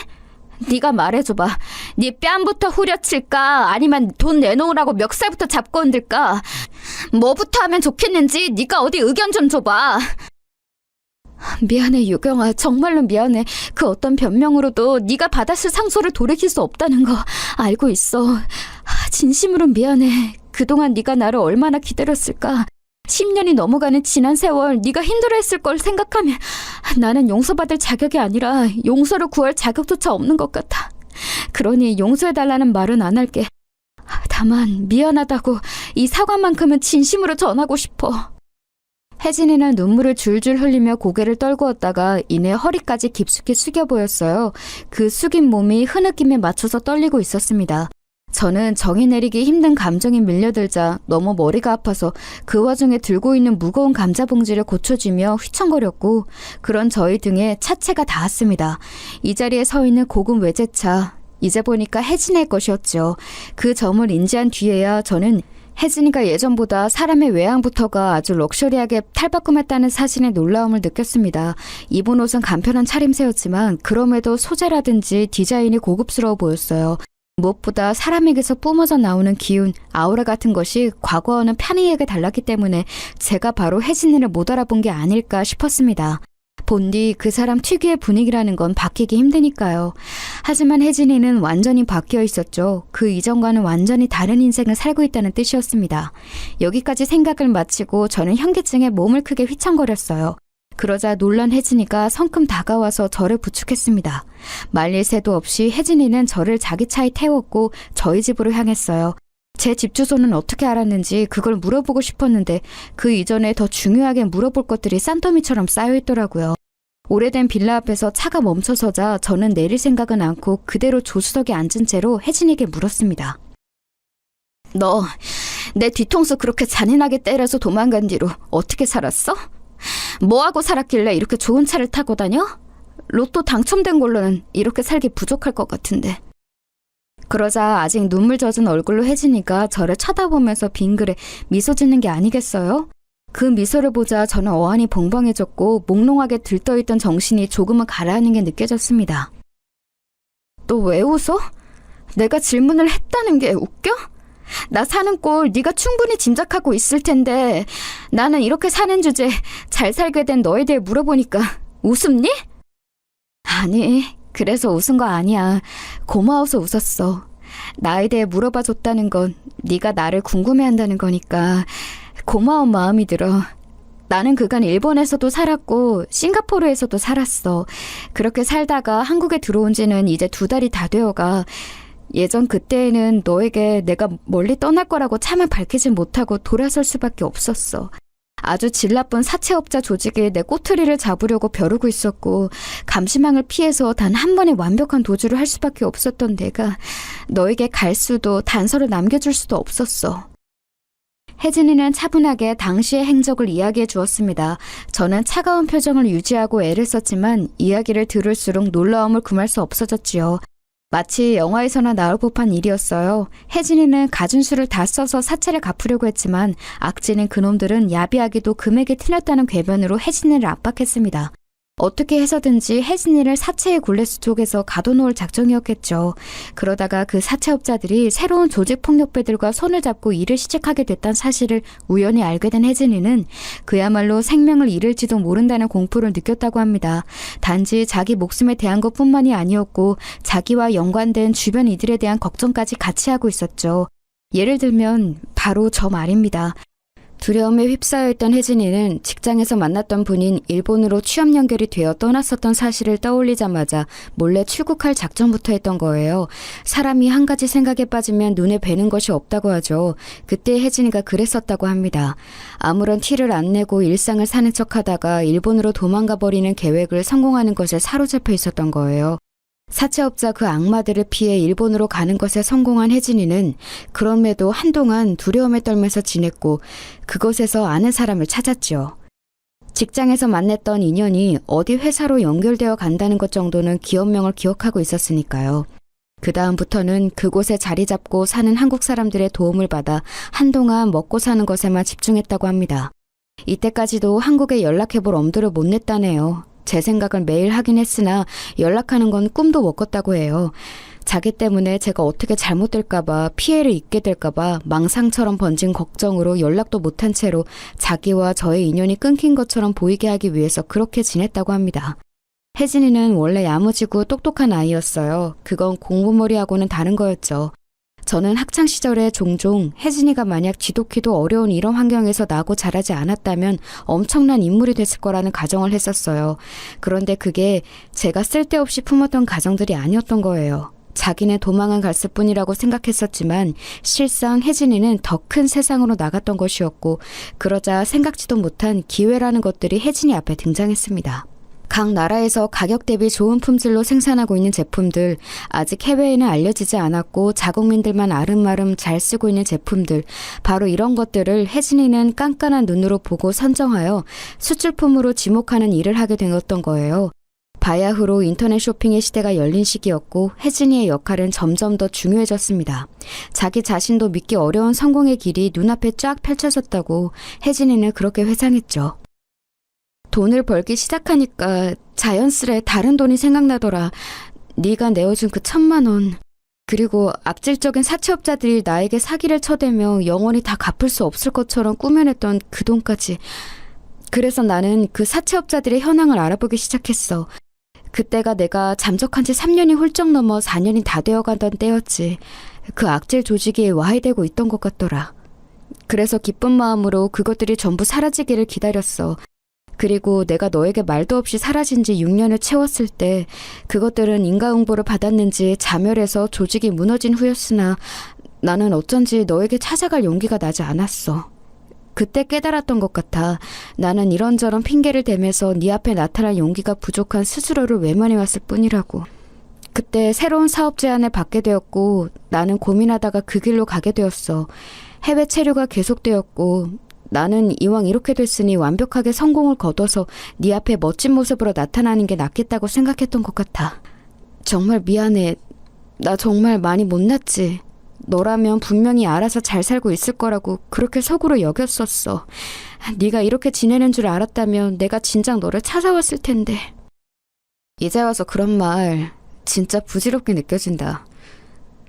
네가 말해줘봐. 네 뺨부터 후려칠까? 아니면 돈 내놓으라고 멱살부터 잡고 흔들까? 뭐부터 하면 좋겠는지 네가 어디 의견 좀 줘봐. 미안해 유경아, 정말로 미안해. 그 어떤 변명으로도 네가 받았을 상처를 돌이킬 수 없다는 거 알고 있어. 진심으로 미안해. 그동안 네가 나를 얼마나 기다렸을까. 10년이 넘어가는 지난 세월 네가 힘들어했을 걸 생각하면 나는 용서받을 자격이 아니라 용서를 구할 자격조차 없는 것 같아. 그러니 용서해달라는 말은 안 할게. 다만 미안하다고 이 사과만큼은 진심으로 전하고 싶어. 혜진이는 눈물을 줄줄 흘리며 고개를 떨구었다가 이내 허리까지 깊숙이 숙여 보였어요. 그 숙인 몸이 흐느낌에 맞춰서 떨리고 있었습니다. 저는 정이 내리기 힘든 감정이 밀려들자 너무 머리가 아파서 그 와중에 들고 있는 무거운 감자 봉지를 고쳐주며 휘청거렸고, 그런 저희 등에 차체가 닿았습니다. 이 자리에 서 있는 고급 외제차, 이제 보니까 혜진의 것이었죠. 그 점을 인지한 뒤에야 저는 혜진이가 예전보다 사람의 외양부터가 아주 럭셔리하게 탈바꿈했다는 사실에 놀라움을 느꼈습니다. 입은 옷은 간편한 차림새였지만 그럼에도 소재라든지 디자인이 고급스러워 보였어요. 무엇보다 사람에게서 뿜어져 나오는 기운, 아우라 같은 것이 과거와는 편이하게 달랐기 때문에 제가 바로 혜진이를 못 알아본 게 아닐까 싶었습니다. 본디 그 사람 특유의 분위기라는 건 바뀌기 힘드니까요. 하지만 혜진이는 완전히 바뀌어 있었죠. 그 이전과는 완전히 다른 인생을 살고 있다는 뜻이었습니다. 여기까지 생각을 마치고 저는 현기증에 몸을 크게 휘청거렸어요. 그러자 놀란 혜진이가 성큼 다가와서 저를 부축했습니다. 말릴 새도 없이 혜진이는 저를 자기 차에 태웠고 저희 집으로 향했어요. 제 집 주소는 어떻게 알았는지 그걸 물어보고 싶었는데 그 이전에 더 중요하게 물어볼 것들이 산더미처럼 쌓여있더라고요. 오래된 빌라 앞에서 차가 멈춰서자 저는 내릴 생각은 않고 그대로 조수석에 앉은 채로 혜진에게 물었습니다. 너 내 뒤통수 그렇게 잔인하게 때려서 도망간 뒤로 어떻게 살았어? 뭐하고 살았길래 이렇게 좋은 차를 타고 다녀? 로또 당첨된 걸로는 이렇게 살기 부족할 것 같은데. 그러자 아직 눈물 젖은 얼굴로 혜진이가 저를 쳐다보면서 빙그레 미소 짓는 게 아니겠어요? 그 미소를 보자 저는 어안이 벙벙해졌고 몽롱하게 들떠있던 정신이 조금은 가라앉는 게 느껴졌습니다. 너 왜 웃어? 내가 질문을 했다는 게 웃겨? 나 사는 꼴 네가 충분히 짐작하고 있을 텐데 나는 이렇게 사는 주제 잘 살게 된 너에 대해 물어보니까 웃음니? 아니, 그래서 웃은 거 아니야. 고마워서 웃었어. 나에 대해 물어봐 줬다는 건 네가 나를 궁금해한다는 거니까 고마운 마음이 들어. 나는 그간 일본에서도 살았고 싱가포르에서도 살았어. 그렇게 살다가 한국에 들어온 지는 이제 2달이 다 되어가. 예전 그때에는 너에게 내가 멀리 떠날 거라고 차마 밝히지 못하고 돌아설 수밖에 없었어. 아주 질 나쁜 사채업자 조직이 내 꼬투리를 잡으려고 벼르고 있었고 감시망을 피해서 단 한 번의 완벽한 도주를 할 수밖에 없었던 내가 너에게 갈 수도 단서를 남겨줄 수도 없었어. 혜진이는 차분하게 당시의 행적을 이야기해 주었습니다. 저는 차가운 표정을 유지하고 애를 썼지만 이야기를 들을수록 놀라움을 금할 수 없어졌지요. 마치 영화에서나 나올 법한 일이었어요. 혜진이는 가진 수를 다 써서 사채를 갚으려고 했지만 악질인 그놈들은 야비하게도 금액이 틀렸다는 궤변으로 혜진이를 압박했습니다. 어떻게 해서든지 혜진이를 사채의 굴레수 속에서 가둬놓을 작정이었겠죠. 그러다가 그 사채업자들이 새로운 조직폭력배들과 손을 잡고 일을 시작하게 됐다는 사실을 우연히 알게 된 혜진이는 그야말로 생명을 잃을지도 모른다는 공포를 느꼈다고 합니다. 단지 자기 목숨에 대한 것뿐만이 아니었고 자기와 연관된 주변 이들에 대한 걱정까지 같이 하고 있었죠. 예를 들면 바로 저 말입니다. 두려움에 휩싸여 있던 혜진이는 직장에서 만났던 분인 일본으로 취업 연결이 되어 떠났었던 사실을 떠올리자마자 몰래 출국할 작정부터 했던 거예요. 사람이 한 가지 생각에 빠지면 눈에 뵈는 것이 없다고 하죠. 그때 혜진이가 그랬었다고 합니다. 아무런 티를 안 내고 일상을 사는 척하다가 일본으로 도망가 버리는 계획을 성공하는 것에 사로잡혀 있었던 거예요. 사채업자 그 악마들을 피해 일본으로 가는 것에 성공한 혜진이는 그럼에도 한동안 두려움에 떨면서 지냈고 그곳에서 아는 사람을 찾았죠. 직장에서 만났던 인연이 어디 회사로 연결되어 간다는 것 정도는 기업명을 기억하고 있었으니까요. 그 다음부터는 그곳에 자리 잡고 사는 한국 사람들의 도움을 받아 한동안 먹고 사는 것에만 집중했다고 합니다. 이때까지도 한국에 연락해볼 엄두를 못 냈다네요. 제 생각을 매일 하긴 했으나 연락하는 건 꿈도 못 꿨다고 해요. 자기 때문에 제가 어떻게 잘못될까봐 피해를 입게 될까봐 망상처럼 번진 걱정으로 연락도 못한 채로 자기와 저의 인연이 끊긴 것처럼 보이게 하기 위해서 그렇게 지냈다고 합니다. 혜진이는 원래 야무지고 똑똑한 아이였어요. 그건 공부머리하고는 다른 거였죠. 저는 학창시절에 종종 혜진이가 만약 지독히도 어려운 이런 환경에서 나고 자라지 않았다면 엄청난 인물이 됐을 거라는 가정을 했었어요. 그런데 그게 제가 쓸데없이 품었던 가정들이 아니었던 거예요. 자기네 도망은 갔을 뿐이라고 생각했었지만 실상 혜진이는 더 큰 세상으로 나갔던 것이었고 그러자 생각지도 못한 기회라는 것들이 혜진이 앞에 등장했습니다. 각 나라에서 가격 대비 좋은 품질로 생산하고 있는 제품들, 아직 해외에는 알려지지 않았고 자국민들만 아름아름 잘 쓰고 있는 제품들, 바로 이런 것들을 혜진이는 깐깐한 눈으로 보고 선정하여 수출품으로 지목하는 일을 하게 되었던 거예요. 바야흐로 인터넷 쇼핑의 시대가 열린 시기였고 혜진이의 역할은 점점 더 중요해졌습니다. 자기 자신도 믿기 어려운 성공의 길이 눈앞에 쫙 펼쳐졌다고 혜진이는 그렇게 회상했죠. 돈을 벌기 시작하니까 자연스레 다른 돈이 생각나더라. 네가 내어준 그 1,000만 원. 그리고 악질적인 사채업자들이 나에게 사기를 쳐대며 영원히 다 갚을 수 없을 것처럼 꾸며냈던 그 돈까지. 그래서 나는 그 사채업자들의 현황을 알아보기 시작했어. 그때가 내가 잠적한 지 3년이 훌쩍 넘어 4년이 다 되어가던 때였지. 그 악질 조직이 와해되고 있던 것 같더라. 그래서 기쁜 마음으로 그것들이 전부 사라지기를 기다렸어. 그리고 내가 너에게 말도 없이 사라진 지 6년을 채웠을 때 그것들은 인가응보를 받았는지 자멸해서 조직이 무너진 후였으나 나는 어쩐지 너에게 찾아갈 용기가 나지 않았어. 그때 깨달았던 것 같아. 나는 이런저런 핑계를 대면서 네 앞에 나타날 용기가 부족한 스스로를 외면해왔을 뿐이라고. 그때 새로운 사업 제안을 받게 되었고 나는 고민하다가 그 길로 가게 되었어. 해외 체류가 계속되었고 나는 이왕 이렇게 됐으니 완벽하게 성공을 거둬서 네 앞에 멋진 모습으로 나타나는 게 낫겠다고 생각했던 것 같아. 정말 미안해. 나 정말 많이 못났지. 너라면 분명히 알아서 잘 살고 있을 거라고 그렇게 속으로 여겼었어. 네가 이렇게 지내는 줄 알았다면 내가 진작 너를 찾아왔을 텐데. 이제 와서 그런 말 진짜 부질없게 느껴진다.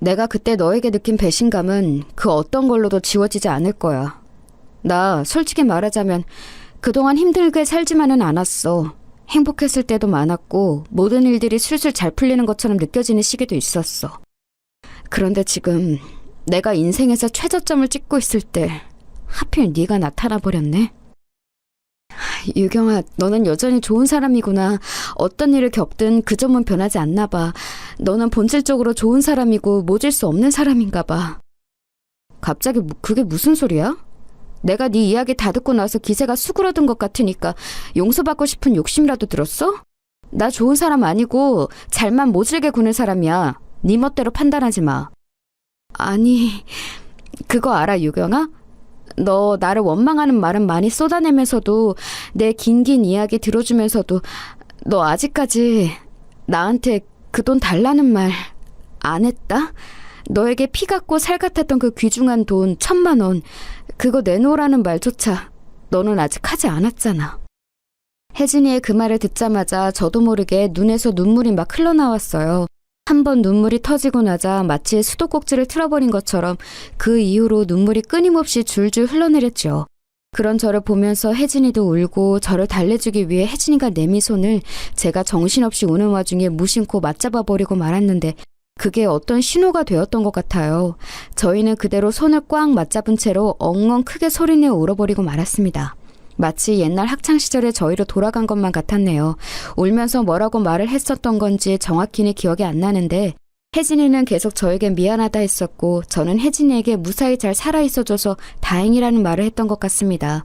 내가 그때 너에게 느낀 배신감은 그 어떤 걸로도 지워지지 않을 거야. 나 솔직히 말하자면 그동안 힘들게 살지만은 않았어. 행복했을 때도 많았고 모든 일들이 술술 잘 풀리는 것처럼 느껴지는 시기도 있었어. 그런데 지금 내가 인생에서 최저점을 찍고 있을 때 하필 네가 나타나 버렸네. 유경아, 너는 여전히 좋은 사람이구나. 어떤 일을 겪든 그 점은 변하지 않나 봐. 너는 본질적으로 좋은 사람이고 모질 수 없는 사람인가 봐. 갑자기 그게 무슨 소리야? 내가 네 이야기 다 듣고 나서 기세가 수그러든 것 같으니까 용서받고 싶은 욕심이라도 들었어? 나 좋은 사람 아니고 잘만 모질게 구는 사람이야. 네 멋대로 판단하지 마. 아니, 그거 알아, 유경아? 너 나를 원망하는 말은 많이 쏟아내면서도 내 긴긴 이야기 들어주면서도 너 아직까지 나한테 그 돈 달라는 말 안 했다? 너에게 피 같고 살 같았던 그 귀중한 돈 1,000만 원 그거 내놓으라는 말조차 너는 아직 하지 않았잖아. 혜진이의 그 말을 듣자마자 저도 모르게 눈에서 눈물이 막 흘러나왔어요. 한 번 눈물이 터지고 나자 마치 수도꼭지를 틀어버린 것처럼 그 이후로 눈물이 끊임없이 줄줄 흘러내렸죠. 그런 저를 보면서 혜진이도 울고 저를 달래주기 위해 혜진이가 내민 손을 제가 정신없이 우는 와중에 무심코 맞잡아버리고 말았는데 그게 어떤 신호가 되었던 것 같아요. 저희는 그대로 손을 꽉 맞잡은 채로 엉엉 크게 소리내어 울어버리고 말았습니다. 마치 옛날 학창시절에 저희로 돌아간 것만 같았네요. 울면서 뭐라고 말을 했었던 건지 정확히는 기억이 안 나는데 혜진이는 계속 저에게 미안하다 했었고 저는 혜진이에게 무사히 잘 살아있어줘서 다행이라는 말을 했던 것 같습니다.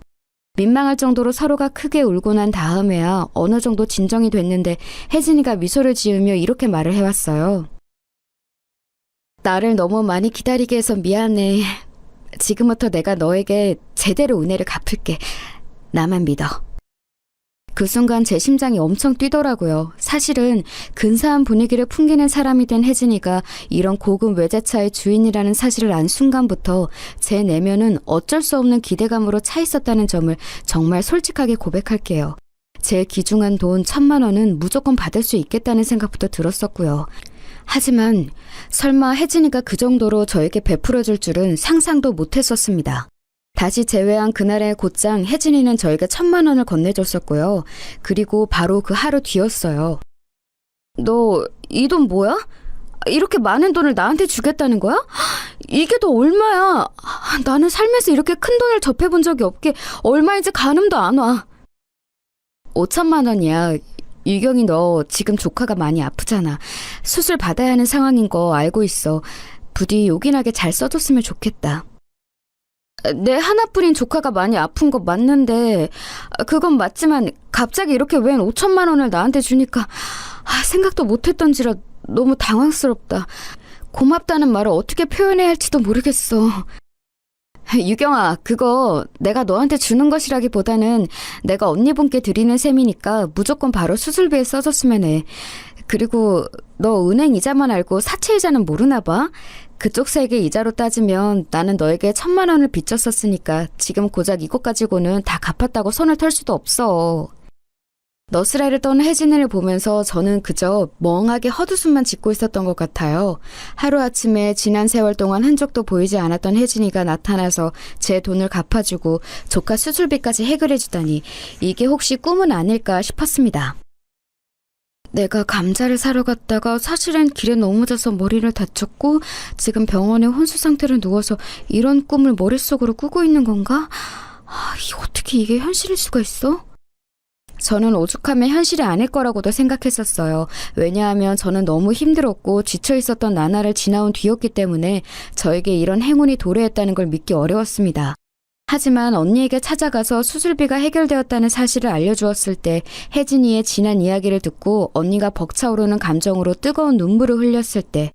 민망할 정도로 서로가 크게 울고 난 다음에야 어느 정도 진정이 됐는데 혜진이가 미소를 지으며 이렇게 말을 해왔어요. 나를 너무 많이 기다리게 해서 미안해. 지금부터 내가 너에게 제대로 은혜를 갚을게. 나만 믿어. 그 순간 제 심장이 엄청 뛰더라고요. 사실은 근사한 분위기를 풍기는 사람이 된 혜진이가 이런 고급 외제차의 주인이라는 사실을 안 순간부터 제 내면은 어쩔 수 없는 기대감으로 차 있었다는 점을 정말 솔직하게 고백할게요. 제 귀중한 돈 1,000만 원은 무조건 받을 수 있겠다는 생각부터 들었었고요. 하지만 설마 혜진이가 그 정도로 저에게 베풀어줄 줄은 상상도 못했었습니다. 다시 재회한 그날의 곧장 혜진이는 저에게 1,000만 원을 건네줬었고요. 그리고 바로 그 하루 뒤였어요. 너 이 돈 뭐야? 이렇게 많은 돈을 나한테 주겠다는 거야? 이게 더 얼마야? 나는 살면서 이렇게 큰 돈을 접해본 적이 없게 얼마인지 가늠도 안 와. 5,000만 원이야. 유경이 너 지금 조카가 많이 아프잖아. 수술 받아야 하는 상황인 거 알고 있어. 부디 요긴하게 잘 써줬으면 좋겠다. 내 하나뿐인 조카가 많이 아픈 거 맞는데 그건 맞지만 갑자기 이렇게 웬 5,000만 원을 나한테 주니까 생각도 못했던지라 너무 당황스럽다. 고맙다는 말을 어떻게 표현해야 할지도 모르겠어. 유경아, 그거 내가 너한테 주는 것이라기보다는 내가 언니분께 드리는 셈이니까 무조건 바로 수술비에 써줬으면 해. 그리고 너 은행 이자만 알고 사채 이자는 모르나 봐? 그쪽 세계 이자로 따지면 나는 너에게 1,000만 원을 빚졌었으니까 지금 고작 이것 가지고는 다 갚았다고 손을 털 수도 없어. 너스레를 떠는 혜진이를 보면서 저는 그저 멍하게 헛웃음만 짓고 있었던 것 같아요. 하루아침에 지난 세월 동안 흔적도 보이지 않았던 혜진이가 나타나서 제 돈을 갚아주고 조카 수술비까지 해결해주다니 이게 혹시 꿈은 아닐까 싶었습니다. 내가 감자를 사러 갔다가 사실은 길에 넘어져서 머리를 다쳤고 지금 병원에 혼수 상태로 누워서 이런 꿈을 머릿속으로 꾸고 있는 건가? 어떻게 이게 현실일 수가 있어? 저는 오죽하면 현실이 아닐 거라고도 생각했었어요. 왜냐하면 저는 너무 힘들었고 지쳐 있었던 나날을 지나온 뒤였기 때문에 저에게 이런 행운이 도래했다는 걸 믿기 어려웠습니다. 하지만 언니에게 찾아가서 수술비가 해결되었다는 사실을 알려주었을 때 혜진이의 지난 이야기를 듣고 언니가 벅차오르는 감정으로 뜨거운 눈물을 흘렸을 때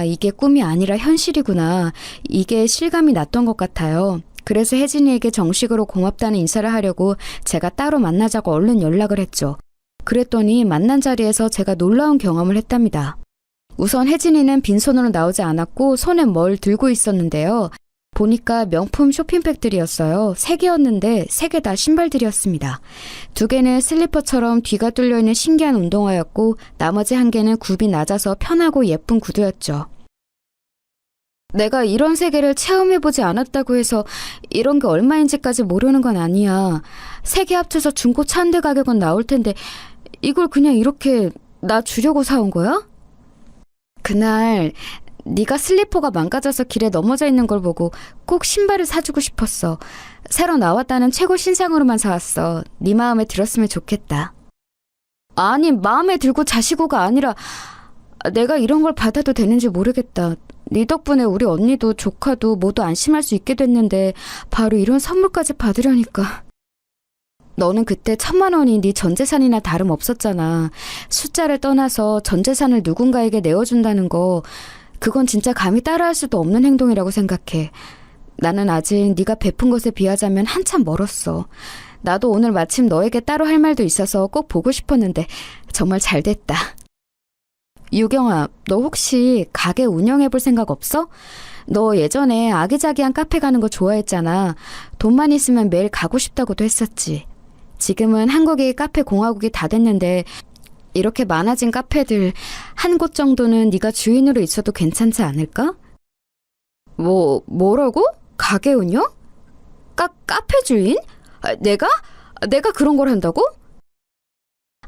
이게 꿈이 아니라 현실이구나. 이게 실감이 났던 것 같아요. 그래서 혜진이에게 정식으로 고맙다는 인사를 하려고 제가 따로 만나자고 얼른 연락을 했죠. 그랬더니 만난 자리에서 제가 놀라운 경험을 했답니다. 우선 혜진이는 빈손으로 나오지 않았고 손에 뭘 들고 있었는데요. 보니까 명품 쇼핑백들이었어요. 3개였는데 3개 다 신발들이었습니다. 2개는 슬리퍼처럼 뒤가 뚫려있는 신기한 운동화였고 나머지 1개는 굽이 낮아서 편하고 예쁜 구두였죠. 내가 이런 세계를 체험해보지 않았다고 해서 이런 게 얼마인지까지 모르는 건 아니야. 3개 합쳐서 중고차 한 대 가격은 나올 텐데 이걸 그냥 이렇게 나 주려고 사온 거야? 그날 네가 슬리퍼가 망가져서 길에 넘어져 있는 걸 보고 꼭 신발을 사주고 싶었어. 새로 나왔다는 최고 신상으로만 사왔어. 네 마음에 들었으면 좋겠다. 아니, 마음에 들고 자시고가 아니라 내가 이런 걸 받아도 되는지 모르겠다. 네 덕분에 우리 언니도 조카도 모두 안심할 수 있게 됐는데 바로 이런 선물까지 받으려니까. 너는 그때 1,000만 원이 네 전재산이나 다름없었잖아. 숫자를 떠나서 전재산을 누군가에게 내어준다는 거 그건 진짜 감히 따라할 수도 없는 행동이라고 생각해. 나는 아직 네가 베푼 것에 비하자면 한참 멀었어. 나도 오늘 마침 너에게 따로 할 말도 있어서 꼭 보고 싶었는데 정말 잘 됐다. 유경아, 너 혹시 가게 운영해볼 생각 없어? 너 예전에 아기자기한 카페 가는 거 좋아했잖아. 돈만 있으면 매일 가고 싶다고도 했었지. 지금은 한국이 카페 공화국이 다 됐는데 이렇게 많아진 카페들 한 곳 정도는 네가 주인으로 있어도 괜찮지 않을까? 뭐라고? 가게 운영? 카페 주인? 내가 그런 걸 한다고?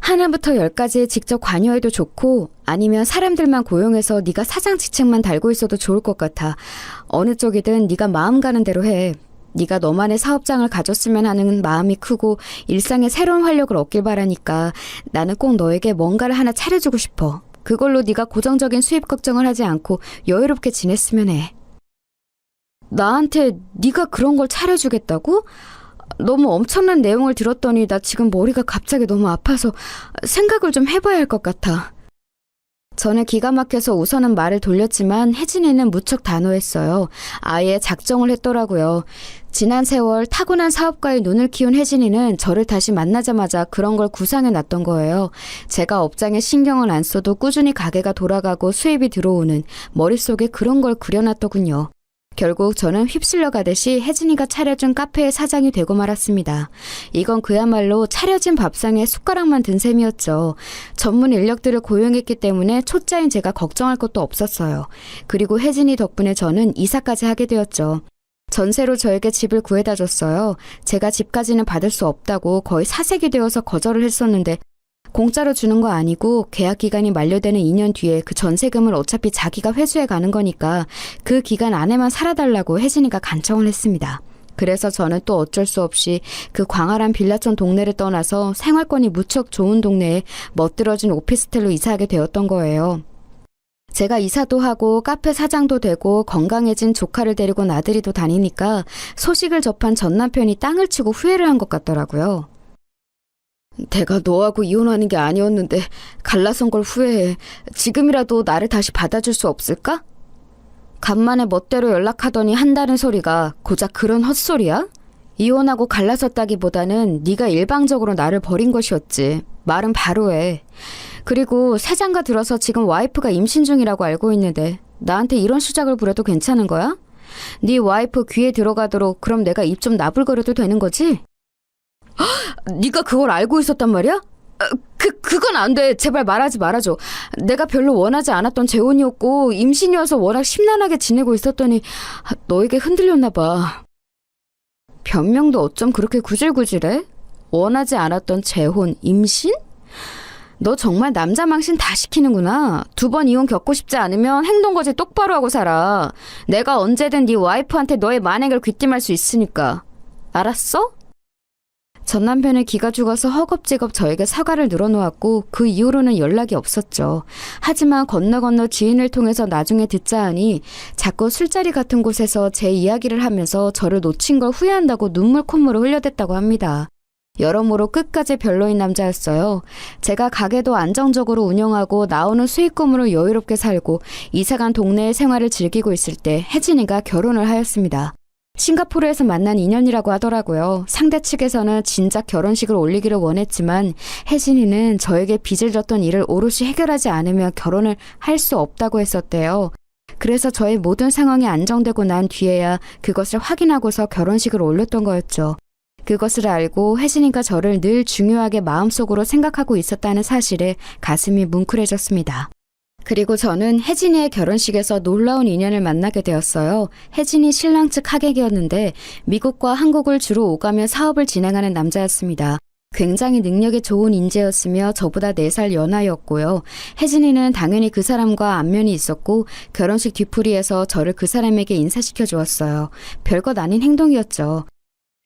하나부터 10까지에 직접 관여해도 좋고 아니면 사람들만 고용해서 네가 사장 직책만 달고 있어도 좋을 것 같아. 어느 쪽이든 네가 마음 가는 대로 해. 네가 너만의 사업장을 가졌으면 하는 마음이 크고 일상에 새로운 활력을 얻길 바라니까 나는 꼭 너에게 뭔가를 하나 차려주고 싶어. 그걸로 네가 고정적인 수입 걱정을 하지 않고 여유롭게 지냈으면 해. 나한테 네가 그런 걸 차려주겠다고? 너무 엄청난 내용을 들었더니 나 지금 머리가 갑자기 너무 아파서 생각을 좀 해봐야 할 것 같아. 저는 기가 막혀서 우선은 말을 돌렸지만 혜진이는 무척 단호했어요. 아예 작정을 했더라고요. 지난 세월 타고난 사업가의 눈을 키운 혜진이는 저를 다시 만나자마자 그런 걸 구상해 놨던 거예요. 제가 업장에 신경을 안 써도 꾸준히 가게가 돌아가고 수입이 들어오는 머릿속에 그런 걸 그려놨더군요. 결국 저는 휩쓸려 가듯이 혜진이가 차려준 카페의 사장이 되고 말았습니다. 이건 그야말로 차려진 밥상에 숟가락만 든 셈이었죠. 전문 인력들을 고용했기 때문에 초짜인 제가 걱정할 것도 없었어요. 그리고 혜진이 덕분에 저는 이사까지 하게 되었죠. 전세로 저에게 집을 구해다 줬어요. 제가 집까지는 받을 수 없다고 거의 사색이 되어서 거절을 했었는데 공짜로 주는 거 아니고 계약 기간이 만료되는 2년 뒤에 그 전세금을 어차피 자기가 회수해 가는 거니까 그 기간 안에만 살아달라고 혜진이가 간청을 했습니다. 그래서 저는 또 어쩔 수 없이 그 광활한 빌라촌 동네를 떠나서 생활권이 무척 좋은 동네에 멋들어진 오피스텔로 이사하게 되었던 거예요. 제가 이사도 하고 카페 사장도 되고 건강해진 조카를 데리고 나들이도 다니니까 소식을 접한 전 남편이 땅을 치고 후회를 한 것 같더라고요. 내가 너하고 이혼하는 게 아니었는데 갈라선 걸 후회해. 지금이라도 나를 다시 받아줄 수 없을까? 간만에 멋대로 연락하더니 한다는 소리가 고작 그런 헛소리야? 이혼하고 갈라섰다기보다는 네가 일방적으로 나를 버린 것이었지. 말은 바로 해. 그리고 새장가 들어서 지금 와이프가 임신 중이라고 알고 있는데 나한테 이런 수작을 부려도 괜찮은 거야? 네 와이프 귀에 들어가도록 그럼 내가 입 좀 나불거려도 되는 거지? 네가 그걸 알고 있었단 말이야? 그건 안 돼. 제발 말하지 말아줘. 내가 별로 원하지 않았던 재혼이었고 임신이어서 워낙 심란하게 지내고 있었더니 너에게 흔들렸나 봐. 변명도 어쩜 그렇게 구질구질해? 원하지 않았던 재혼, 임신? 너 정말 남자 망신 다 시키는구나. 2번 이혼 겪고 싶지 않으면 행동거지 똑바로 하고 살아. 내가 언제든 네 와이프한테 너의 만행을 귀띔할 수 있으니까. 알았어? 전 남편의 기가 죽어서 허겁지겁 저에게 사과를 늘어놓았고 그 이후로는 연락이 없었죠. 하지만 건너 지인을 통해서 나중에 듣자 하니 자꾸 술자리 같은 곳에서 제 이야기를 하면서 저를 놓친 걸 후회한다고 눈물 콧물을 흘려댔다고 합니다. 여러모로 끝까지 별로인 남자였어요. 제가 가게도 안정적으로 운영하고 나오는 수익금으로 여유롭게 살고 이사간 동네의 생활을 즐기고 있을 때 혜진이가 결혼을 하였습니다. 싱가포르에서 만난 인연이라고 하더라고요. 상대 측에서는 진작 결혼식을 올리기를 원했지만 혜진이는 저에게 빚을 졌던 일을 오롯이 해결하지 않으면 결혼을 할 수 없다고 했었대요. 그래서 저의 모든 상황이 안정되고 난 뒤에야 그것을 확인하고서 결혼식을 올렸던 거였죠. 그것을 알고 혜진이가 저를 늘 중요하게 마음속으로 생각하고 있었다는 사실에 가슴이 뭉클해졌습니다. 그리고 저는 혜진이의 결혼식에서 놀라운 인연을 만나게 되었어요. 혜진이 신랑 측 하객이었는데 미국과 한국을 주로 오가며 사업을 진행하는 남자였습니다. 굉장히 능력이 좋은 인재였으며 저보다 4살 연하였고요. 혜진이는 당연히 그 사람과 안면이 있었고 결혼식 뒤풀이에서 저를 그 사람에게 인사시켜 주었어요. 별것 아닌 행동이었죠.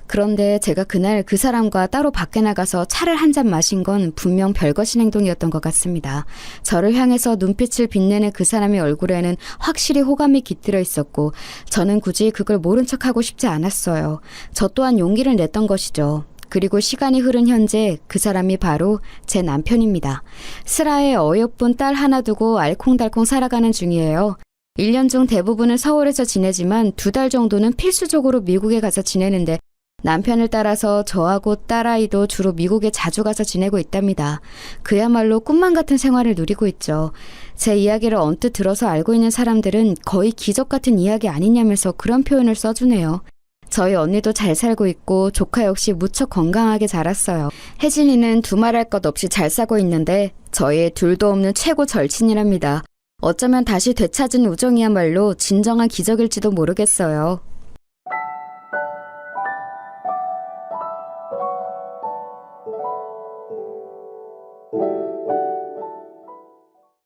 그런데 제가 그날 그 사람과 따로 밖에 나가서 차를 한 잔 마신 건 분명 별것인 행동이었던 것 같습니다. 저를 향해서 눈빛을 빛내는 그 사람의 얼굴에는 확실히 호감이 깃들어 있었고 저는 굳이 그걸 모른 척하고 싶지 않았어요. 저 또한 용기를 냈던 것이죠. 그리고 시간이 흐른 현재 그 사람이 바로 제 남편입니다. 슬아에 어여쁜 딸 하나 두고 알콩달콩 살아가는 중이에요. 1년 중 대부분은 서울에서 지내지만 2달 정도는 필수적으로 미국에 가서 지내는데 남편을 따라서 저하고 딸아이도 주로 미국에 자주 가서 지내고 있답니다. 그야말로 꿈만 같은 생활을 누리고 있죠. 제 이야기를 언뜻 들어서 알고 있는 사람들은 거의 기적 같은 이야기 아니냐면서 그런 표현을 써주네요. 저희 언니도 잘 살고 있고 조카 역시 무척 건강하게 자랐어요. 혜진이는 두말할 것 없이 잘 사고 있는데 저의 둘도 없는 최고 절친이랍니다. 어쩌면 다시 되찾은 우정이야말로 진정한 기적일지도 모르겠어요.